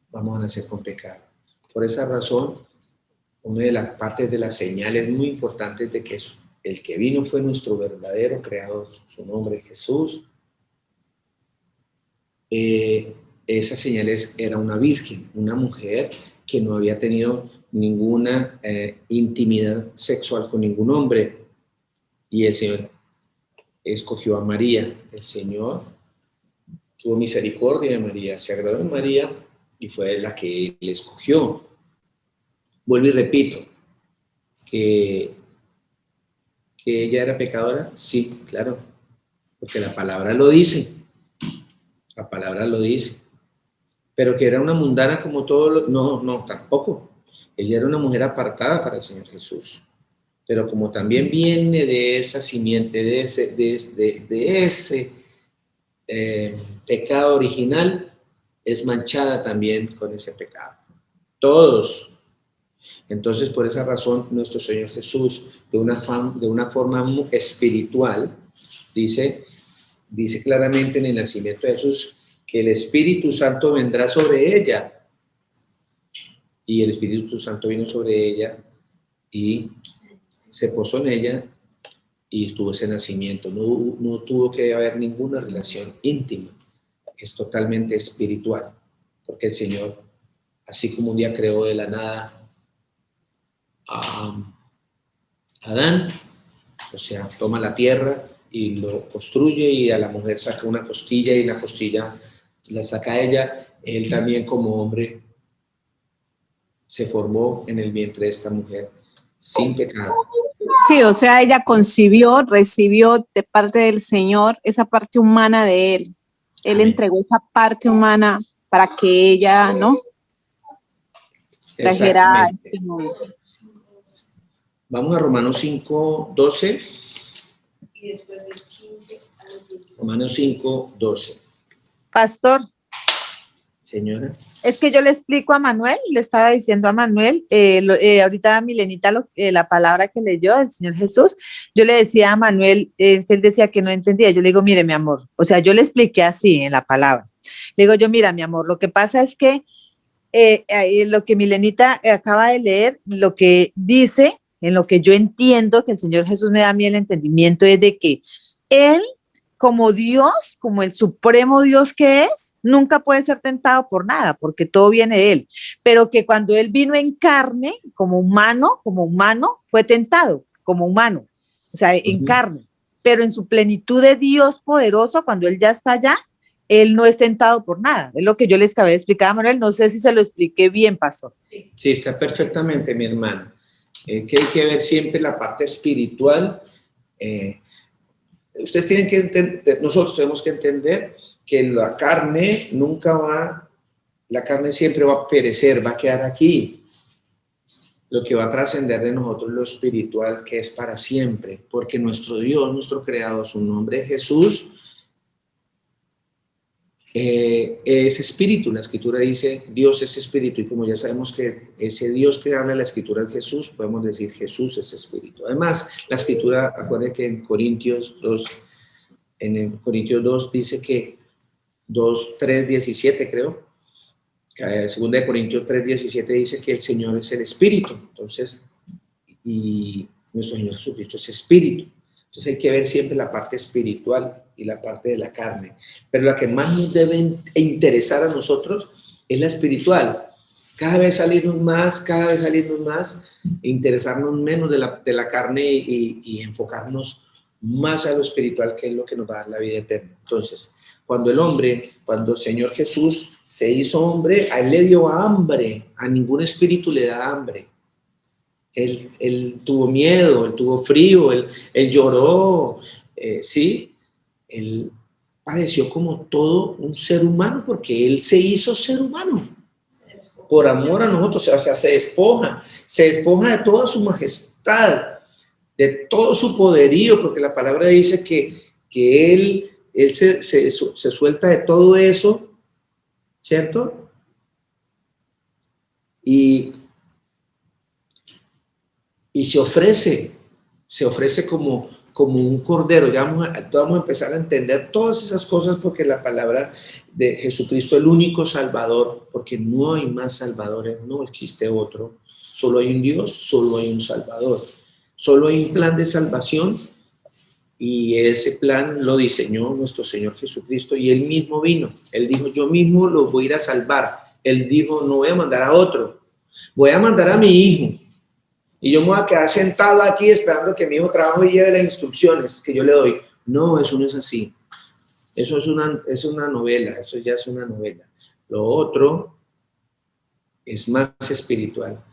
vamos a nacer con pecado. Por esa razón, una de las partes de las señales muy importantes de que el que vino fue nuestro verdadero creador, su nombre es Jesús. Esas señales era una virgen, una mujer que no había tenido ninguna intimidad sexual con ningún hombre. Y el Señor escogió a María. El Señor tuvo misericordia de María, se agradó de María y fue la que él escogió. Vuelvo y repito, que ella era pecadora, sí, claro, porque la palabra lo dice. La palabra lo dice. Pero que era una mundana como todos, no, tampoco. Ella era una mujer apartada para el Señor Jesús. Pero como también viene de esa simiente, de ese pecado original, es manchada también con ese pecado. Todos. Entonces, por esa razón, nuestro Señor Jesús, de una forma muy espiritual, dice claramente en el nacimiento de Jesús que el Espíritu Santo vendrá sobre ella. Y el Espíritu Santo vino sobre ella y se posó en ella y estuvo ese nacimiento. No tuvo que haber ninguna relación íntima. Es totalmente espiritual. Porque el Señor, así como un día creó de la nada a Adán, o sea, toma la tierra y lo construye y a la mujer saca una costilla y la costilla la saca a ella. Él también como hombre se formó en el vientre de esta mujer sin pecado. Sí, o sea, ella concibió, recibió de parte del Señor esa parte humana de él. Él Amén. entregó esa parte humana para que ella, ¿no?, trajera a este mundo. Vamos a Romanos 5, 12. Y después del 15 al 16. Romanos 5, 12. Pastor, Señora. es que yo le explico a Manuel, le estaba diciendo a Manuel, ahorita Milenita, la palabra que leyó del Señor Jesús, yo le decía a Manuel, él decía que no entendía, yo le digo, mire mi amor, o sea, yo le expliqué así en la palabra, le digo yo, mira mi amor, lo que pasa es que lo que Milenita acaba de leer, lo que dice, en lo que yo entiendo que el Señor Jesús me da a mí el entendimiento es de que Él, como Dios, como el supremo Dios que es, nunca puede ser tentado por nada, porque todo viene de Él, pero que cuando Él vino en carne, como humano, fue tentado, como humano, o sea, en carne, pero en su plenitud de Dios poderoso, cuando Él ya está allá, Él no es tentado por nada. Es lo que yo les acabé de explicar a Manuel. No sé si se lo expliqué bien, pastor. Sí, está perfectamente, mi hermana. Que hay que ver siempre la parte espiritual. Ustedes tienen que entender, nosotros tenemos que entender que la carne siempre va a perecer, va a quedar aquí. Lo que va a trascender de nosotros es lo espiritual, que es para siempre, porque nuestro Dios, nuestro Creador, su nombre es Jesús, es espíritu. La escritura dice Dios es espíritu, y como ya sabemos que ese Dios que habla la escritura es Jesús, podemos decir Jesús es espíritu. Además, la escritura, acuérdense que en Corintios 2 dice que 3:17 creo, segunda de Corintios 3:17 dice que el Señor es el espíritu, entonces, y nuestro Señor Jesucristo es espíritu. Entonces hay que ver siempre la parte espiritual y la parte de la carne. Pero la que más nos debe interesar a nosotros es la espiritual. Cada vez salirnos más, e interesarnos menos de la carne y enfocarnos más a lo espiritual, que es lo que nos va a dar la vida eterna. Entonces, cuando el Señor Jesús se hizo hombre, a Él le dio hambre, a ningún espíritu le da hambre. Él tuvo miedo, él tuvo frío, él lloró, ¿sí? Él padeció como todo un ser humano, porque él se hizo ser humano por amor a nosotros. O sea, se despoja de toda su majestad, de todo su poderío, porque la palabra dice que que Él se suelta de todo eso, ¿cierto? Y se ofrece como un cordero. Ya vamos a empezar a entender todas esas cosas, porque la palabra de Jesucristo, el único Salvador, porque no hay más salvadores, no existe otro. Solo hay un Dios, solo hay un Salvador. Solo hay un plan de salvación, y ese plan lo diseñó nuestro Señor Jesucristo, y Él mismo vino. Él dijo, yo mismo los voy a ir a salvar. Él dijo, no voy a mandar a otro, voy a mandar a mi hijo. Y yo me voy a quedar sentado aquí esperando que mi hijo trabaje y lleve las instrucciones que yo le doy. No, eso no es así. Eso es una novela, eso ya es una novela. Lo otro es más espiritual.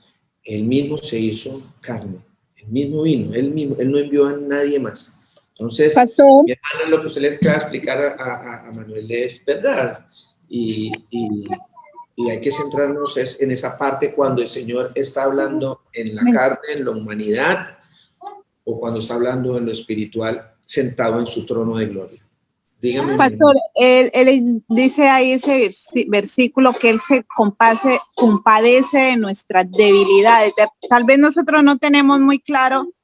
Él mismo se hizo carne, él mismo vino, él no envió a nadie más. Entonces, Pastor, mi hermano, lo que usted le acaba de explicar a Manuel es verdad. Y hay que centrarnos en esa parte cuando el Señor está hablando en la carne, en la humanidad, o cuando está hablando en lo espiritual, sentado en su trono de gloria. Dígame. Pastor, él dice ahí ese versículo que Él se compadece de nuestras debilidades. Tal vez nosotros no tenemos muy claro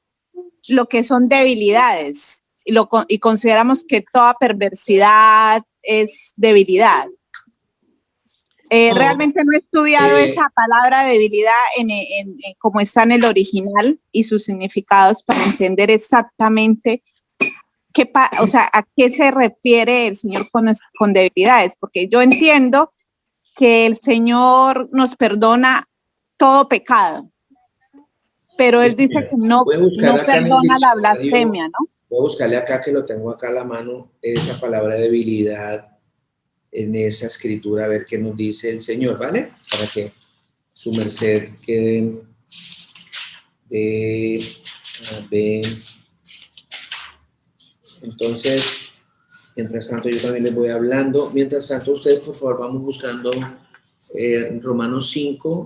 lo que son debilidades y consideramos que toda perversidad es debilidad. Realmente no he estudiado esa palabra debilidad como está en el original y sus significados para entender exactamente a qué se refiere el Señor con debilidades, porque yo entiendo que el Señor nos perdona todo pecado, pero Él dice que no perdona la blasfemia, ¿no? Voy a buscarle acá, que lo tengo acá a la mano, esa palabra debilidad en esa escritura, a ver qué nos dice el Señor, ¿vale? Para que su merced quede a ver. Entonces, mientras tanto, yo también les voy hablando. Mientras tanto, ustedes, por favor, vamos buscando Romanos 5,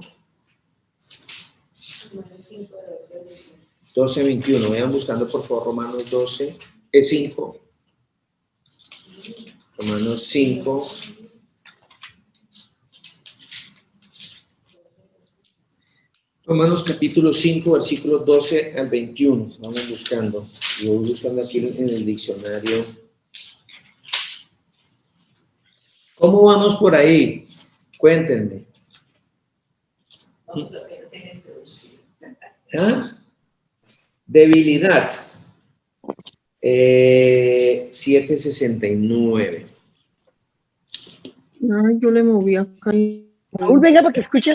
12, 21. Vayan buscando, por favor, Romanos 5. Romanos 5. Romanos capítulo 5, versículos 12 al 21. Vamos buscando. Yo voy buscando aquí en el diccionario. ¿Cómo vamos por ahí? Cuéntenme. ¿Ah? Debilidad. 769. Ay, yo le moví acá. Raúl, venga para que escuche.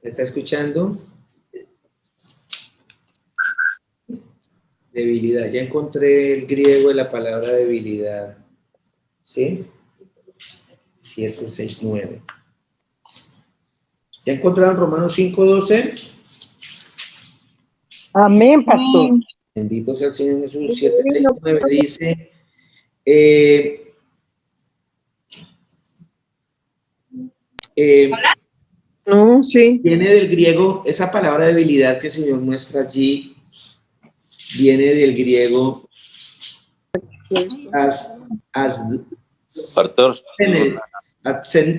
¿Me está escuchando? Debilidad. Ya encontré el griego de la palabra debilidad. ¿Sí? 769. ¿Ya encontraron Romanos 5:12? Amén, pastor. Bendito sea el Señor Jesús. 769 dice, No, sí. viene del griego, esa palabra debilidad que el Señor muestra allí, viene del griego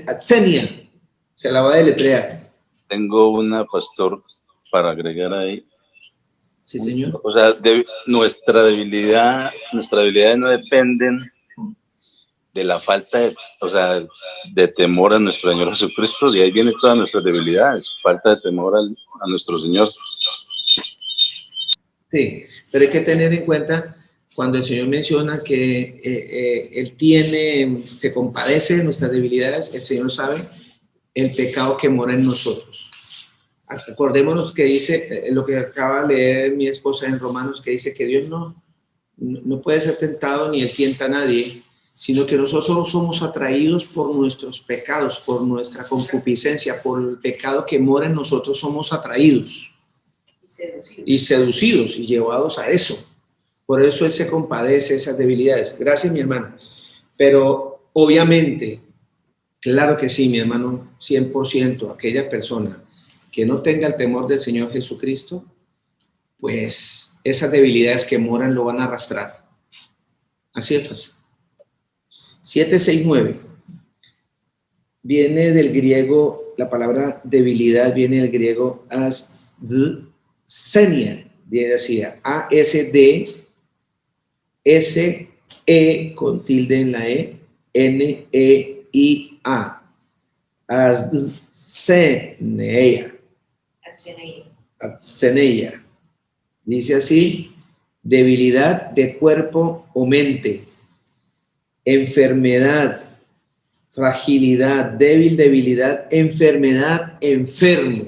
atsenia. Se la va a deletrear. Tengo una, pastor, para agregar ahí. Sí, señor. O sea, nuestra debilidad no dependen de la falta de temor a nuestro Señor Jesucristo. De ahí vienen todas nuestras debilidades, falta de temor a nuestro Señor. Sí, pero hay que tener en cuenta cuando el Señor menciona que Él se compadece de nuestras debilidades. El Señor sabe el pecado que mora en nosotros. Acordémonos que dice lo que acaba de leer mi esposa en Romanos, que dice que Dios no puede ser tentado ni Él tienta a nadie, sino que nosotros somos atraídos por nuestros pecados, por nuestra concupiscencia, por el pecado que mora en nosotros, somos atraídos y seducidos y llevados a eso. Por eso Él se compadece de esas debilidades. Gracias, mi hermano. Pero obviamente, claro que sí, mi hermano, 100%, aquella persona que no tenga el temor del Señor Jesucristo, pues esas debilidades que moran lo van a arrastrar. Así es fácil. 769. Viene del griego, la palabra debilidad viene del griego asthenia, decía A-S-D, S-E con tilde en la E, N-E-I-A, asthenia. Absteneia. Dice así, debilidad de cuerpo o mente, enfermedad, fragilidad, débil, debilidad, enfermedad, enfermo.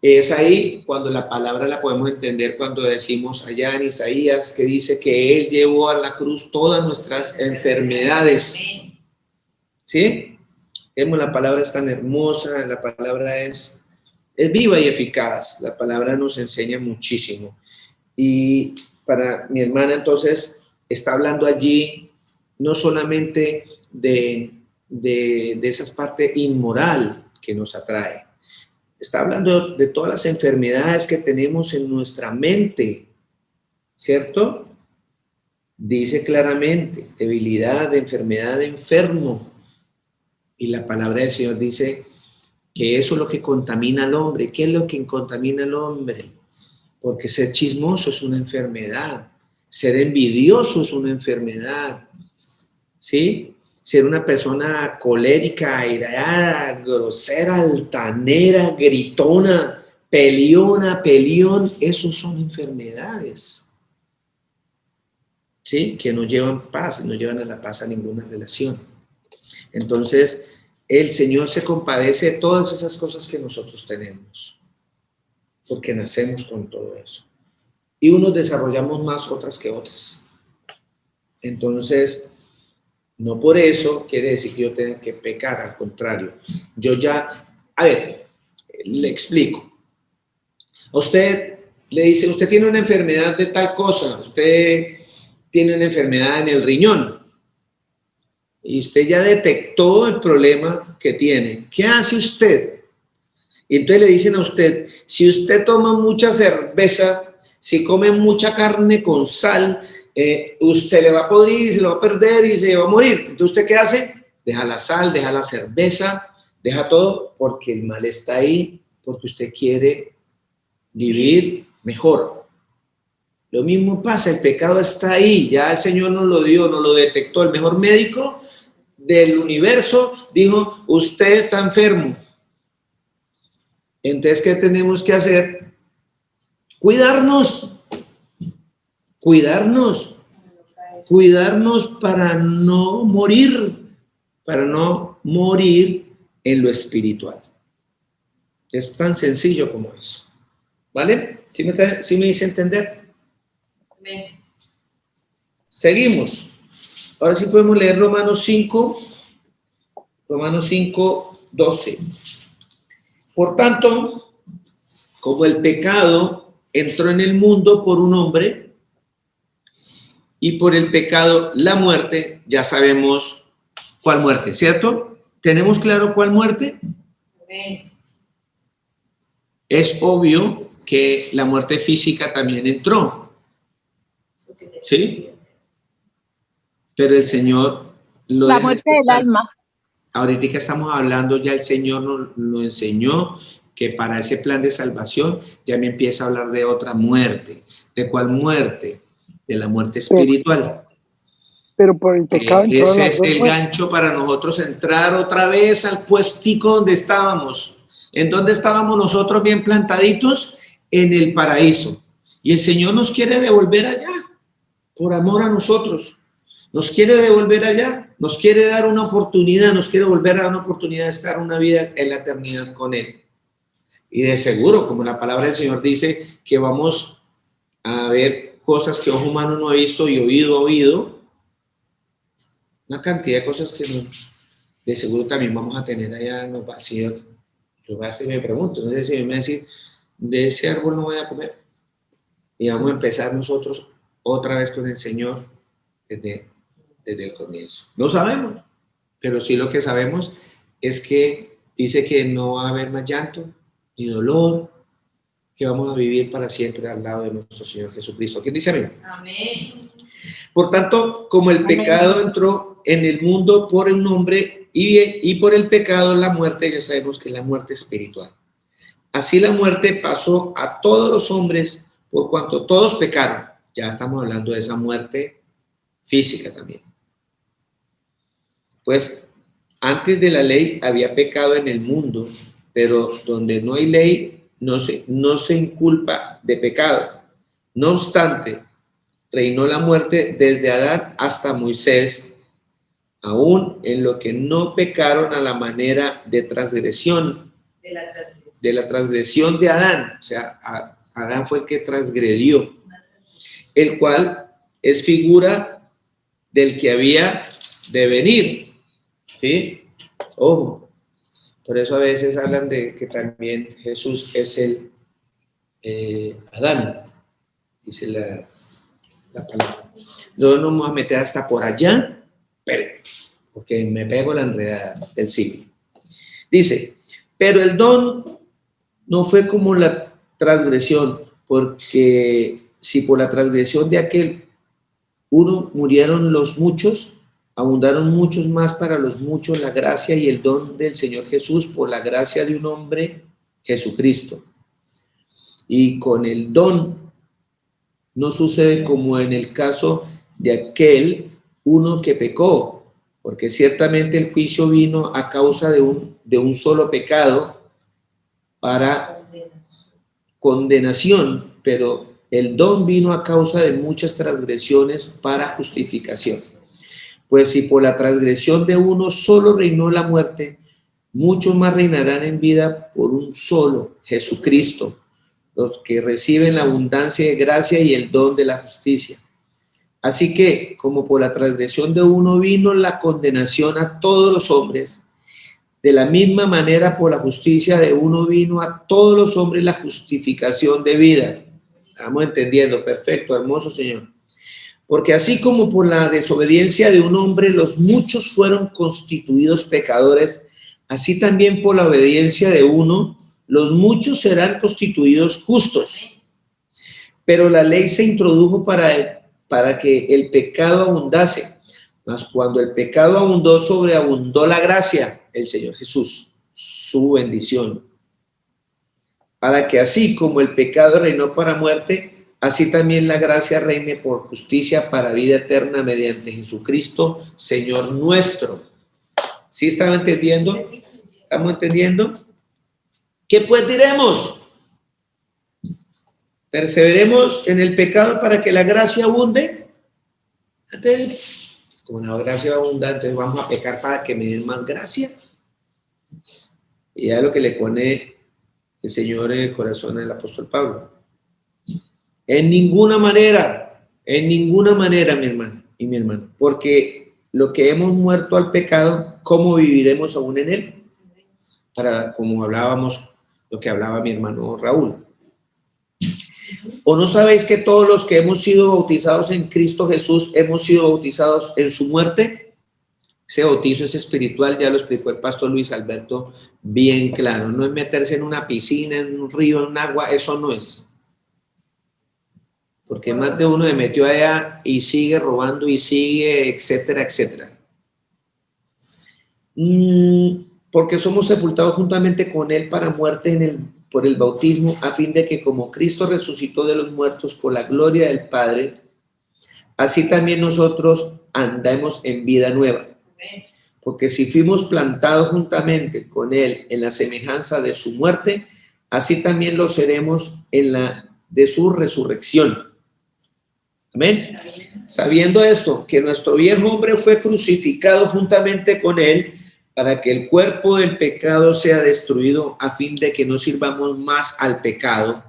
Es ahí cuando la palabra la podemos entender cuando decimos allá en Isaías que dice que Él llevó a la cruz todas nuestras enfermedades. ¿Sí? Vemos, la palabra es tan hermosa, la palabra es viva y eficaz, la palabra nos enseña muchísimo. Y para mi hermana entonces está hablando allí no solamente de esa parte inmoral que nos atrae, está hablando de todas las enfermedades que tenemos en nuestra mente, ¿cierto? Dice claramente, debilidad, enfermedad, enfermo. Y la palabra del Señor dice que eso es lo que contamina al hombre. ¿Qué es lo que contamina al hombre? Porque ser chismoso es una enfermedad, ser envidioso es una enfermedad, ¿sí? Ser una persona colérica, airada, grosera, altanera, gritona, peleona, peleón, esos son enfermedades, ¿sí? Que no llevan paz, no llevan a la paz a ninguna relación. Entonces, el Señor se compadece de todas esas cosas que nosotros tenemos, porque nacemos con todo eso. Y unos desarrollamos más otras que otras. Entonces, no por eso quiere decir que yo tenga que pecar, al contrario. Yo ya, a ver, le explico. A usted le dice, usted tiene una enfermedad de tal cosa, usted tiene una enfermedad en el riñón, y usted ya detectó el problema que tiene. ¿Qué hace usted? Y entonces le dicen a usted, si usted toma mucha cerveza, si come mucha carne con sal, usted le va a podrir y se lo va a perder y se va a morir. Entonces, ¿usted qué hace? Deja la sal, deja la cerveza, deja todo, porque el mal está ahí, porque usted quiere vivir mejor. Lo mismo pasa, el pecado está ahí, ya el Señor nos lo dio, nos lo detectó. El mejor médico del universo dijo, usted está enfermo. Entonces, ¿qué tenemos que hacer? Cuidarnos para no morir en lo espiritual. Es tan sencillo como eso. ¿Vale? ¿Sí me hice entender? Amén. Seguimos. Ahora sí podemos leer Romanos 5, 12. Por tanto, como el pecado entró en el mundo por un hombre y por el pecado la muerte, ya sabemos cuál muerte, ¿cierto? ¿Tenemos claro cuál muerte? Amén. Es obvio que la muerte física también entró, ¿sí? Pero el Señor lo La muerte del alma. Ahorita que estamos hablando, ya el Señor nos enseñó que para ese plan de salvación ya me empieza a hablar de otra muerte. ¿De cuál muerte? De la muerte espiritual. Pero por el pecado entró Ese las es dos el muertes. gancho para nosotros entrar otra vez al puestico donde estábamos. ¿En dónde estábamos nosotros bien plantaditos? En el paraíso. Y el Señor nos quiere devolver allá, por amor a nosotros. Nos quiere devolver allá, nos quiere dar una oportunidad, nos quiere volver a dar una oportunidad de estar una vida en la eternidad con Él. Y de seguro, como la palabra del Señor dice, que vamos a ver cosas que ojo humano no ha visto y oído ha oído, una cantidad de cosas que de seguro también vamos a tener allá en los vacíos. Yo a veces me pregunto, no sé si me va a decir, de ese árbol no voy a comer. Y vamos a empezar nosotros otra vez con el Señor desde el comienzo. No sabemos, pero sí lo que sabemos es que dice que no va a haber más llanto, ni dolor, que vamos a vivir para siempre al lado de nuestro Señor Jesucristo. ¿Quién dice amén? Amén. Por tanto, como el pecado entró en el mundo por un hombre y por el pecado la muerte, ya sabemos que es la muerte espiritual. Así la muerte pasó a todos los hombres por cuanto todos pecaron. Ya estamos hablando de esa muerte física también. Pues antes de la ley había pecado en el mundo, pero donde no hay ley no se inculpa de pecado. No obstante, reinó la muerte desde Adán hasta Moisés, aún en lo que no pecaron a la manera de transgresión, de la transgresión de Adán. O sea, Adán fue el que transgredió, el cual es figura del que había de venir. ¿Sí? Ojo. Por eso a veces hablan de que también Jesús es el Adán, dice la palabra. No nos vamos a meter hasta por allá, pero porque me pego la enredada del siglo. Dice, pero el don no fue como la transgresión, porque si por la transgresión de aquel uno murieron los muchos, abundaron muchos más para los muchos la gracia y el don del Señor Jesús por la gracia de un hombre, Jesucristo. Y con el don no sucede como en el caso de aquel uno que pecó, porque ciertamente el juicio vino a causa de un solo pecado para condenación, pero el don vino a causa de muchas transgresiones para justificación. Pues si por la transgresión de uno solo reinó la muerte, muchos más reinarán en vida por un solo, Jesucristo, los que reciben la abundancia de gracia y el don de la justicia. Así que, como por la transgresión de uno vino la condenación a todos los hombres, de la misma manera por la justicia de uno vino a todos los hombres la justificación de vida. Estamos entendiendo, perfecto, hermoso Señor. Porque así como por la desobediencia de un hombre los muchos fueron constituidos pecadores, así también por la obediencia de uno los muchos serán constituidos justos. Pero la ley se introdujo para que el pecado abundase. Mas cuando el pecado abundó, sobreabundó la gracia, el Señor Jesús, su bendición. Para que así como el pecado reinó para muerte, así también la gracia reine por justicia para vida eterna mediante Jesucristo, Señor nuestro. ¿Sí están entendiendo? ¿Estamos entendiendo? ¿Qué pues diremos? ¿Perseveremos en el pecado para que la gracia abunde? Entonces, como la gracia va a abundar, entonces vamos a pecar para que me den más gracia. Y ya lo que le pone el Señor en el corazón del apóstol Pablo. En ninguna manera, mi hermano y mi hermano, porque lo que hemos muerto al pecado, ¿cómo viviremos aún en él? Como hablábamos, lo que hablaba mi hermano Raúl. ¿O no sabéis que todos los que hemos sido bautizados en Cristo Jesús hemos sido bautizados en su muerte? Ese bautizo es espiritual, ya lo explicó el pastor Luis Alberto bien claro. No es meterse en una piscina, en un río, en un agua, eso no es. Porque más de uno se metió allá y sigue robando y sigue, etcétera, etcétera. Porque somos sepultados juntamente con él para muerte por el bautismo, a fin de que como Cristo resucitó de los muertos por la gloria del Padre, así también nosotros andemos en vida nueva. Porque si fuimos plantados juntamente con él en la semejanza de su muerte, así también lo seremos en la de su resurrección. Amén. Sabiendo esto, que nuestro viejo hombre fue crucificado juntamente con él para que el cuerpo del pecado sea destruido, a fin de que no sirvamos más al pecado.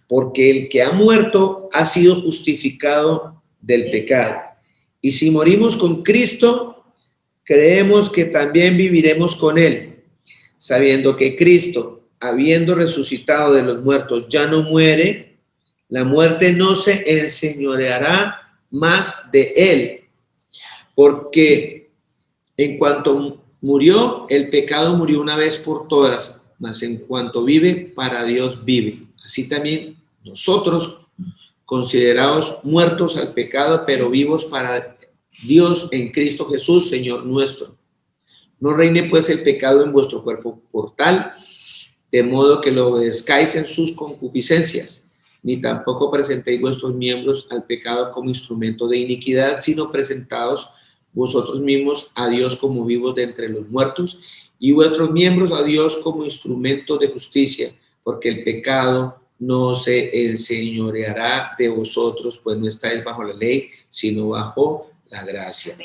Porque el que ha muerto ha sido justificado del pecado. Y si morimos con Cristo, creemos que también viviremos con él, sabiendo que Cristo, habiendo resucitado de los muertos, ya no muere. La muerte no se enseñoreará más de él, porque en cuanto murió, el pecado murió una vez por todas, mas en cuanto vive, para Dios vive. Así también nosotros, considerados muertos al pecado, pero vivos para Dios en Cristo Jesús, Señor nuestro. No reine pues el pecado en vuestro cuerpo por tal, de modo que lo obedezcáis en sus concupiscencias, ni tampoco presentéis vuestros miembros al pecado como instrumento de iniquidad, sino presentaos vosotros mismos a Dios como vivos de entre los muertos, y vuestros miembros a Dios como instrumento de justicia, porque el pecado no se enseñoreará de vosotros, pues no estáis bajo la ley, sino bajo la gracia.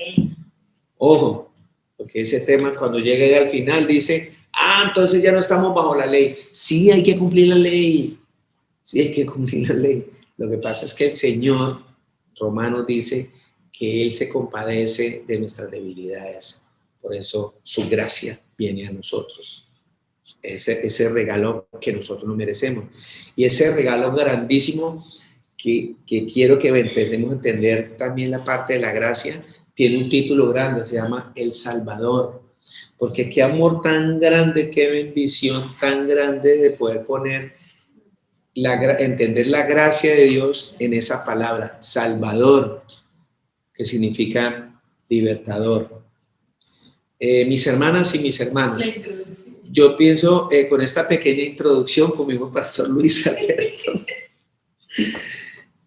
Ojo, porque ese tema cuando llegue al final dice, entonces ya no estamos bajo la ley. Sí, hay que cumplir la ley. Sí, hay que cumplir la ley. Lo que pasa es que el Señor, Romanos dice que Él se compadece de nuestras debilidades. Por eso su gracia viene a nosotros. Ese regalo que nosotros no merecemos. Y ese regalo grandísimo que quiero que empecemos a entender también la parte de la gracia, tiene un título grande, se llama El Salvador. Porque qué amor tan grande, qué bendición tan grande de poder poner, entender la gracia de Dios en esa palabra, Salvador, que significa libertador. Mis hermanas y mis hermanos, yo pienso con esta pequeña introducción, como dijo Pastor Luis Alberto,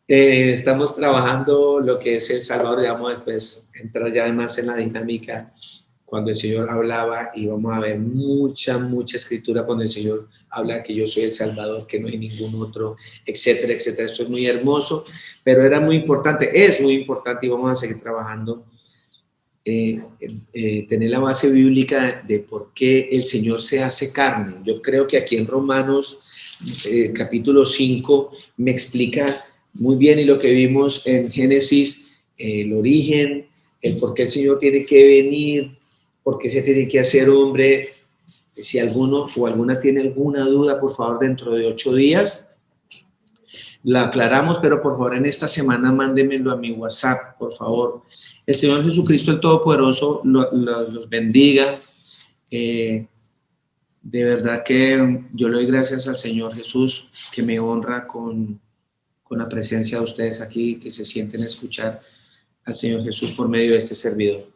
estamos trabajando lo que es El Salvador, digamos, después entrar ya más en la dinámica cuando el Señor hablaba, y vamos a ver mucha escritura cuando el Señor habla que yo soy el Salvador, que no hay ningún otro, etcétera, etcétera. Esto es muy hermoso, pero era muy importante, es muy importante, y vamos a seguir trabajando, tener la base bíblica de por qué el Señor se hace carne. Yo creo que aquí en Romanos capítulo 5 me explica muy bien, y lo que vimos en Génesis, el origen, el por qué el Señor tiene que venir, por qué se tiene que hacer hombre. Si alguno o alguna tiene alguna duda, por favor, dentro de 8 días la aclaramos, pero por favor en esta semana mándenmelo a mi WhatsApp, por favor. El Señor Jesucristo, el Todopoderoso, los bendiga. De verdad que yo le doy gracias al Señor Jesús, que me honra con la presencia de ustedes aquí, que se sienten a escuchar al Señor Jesús por medio de este servidor.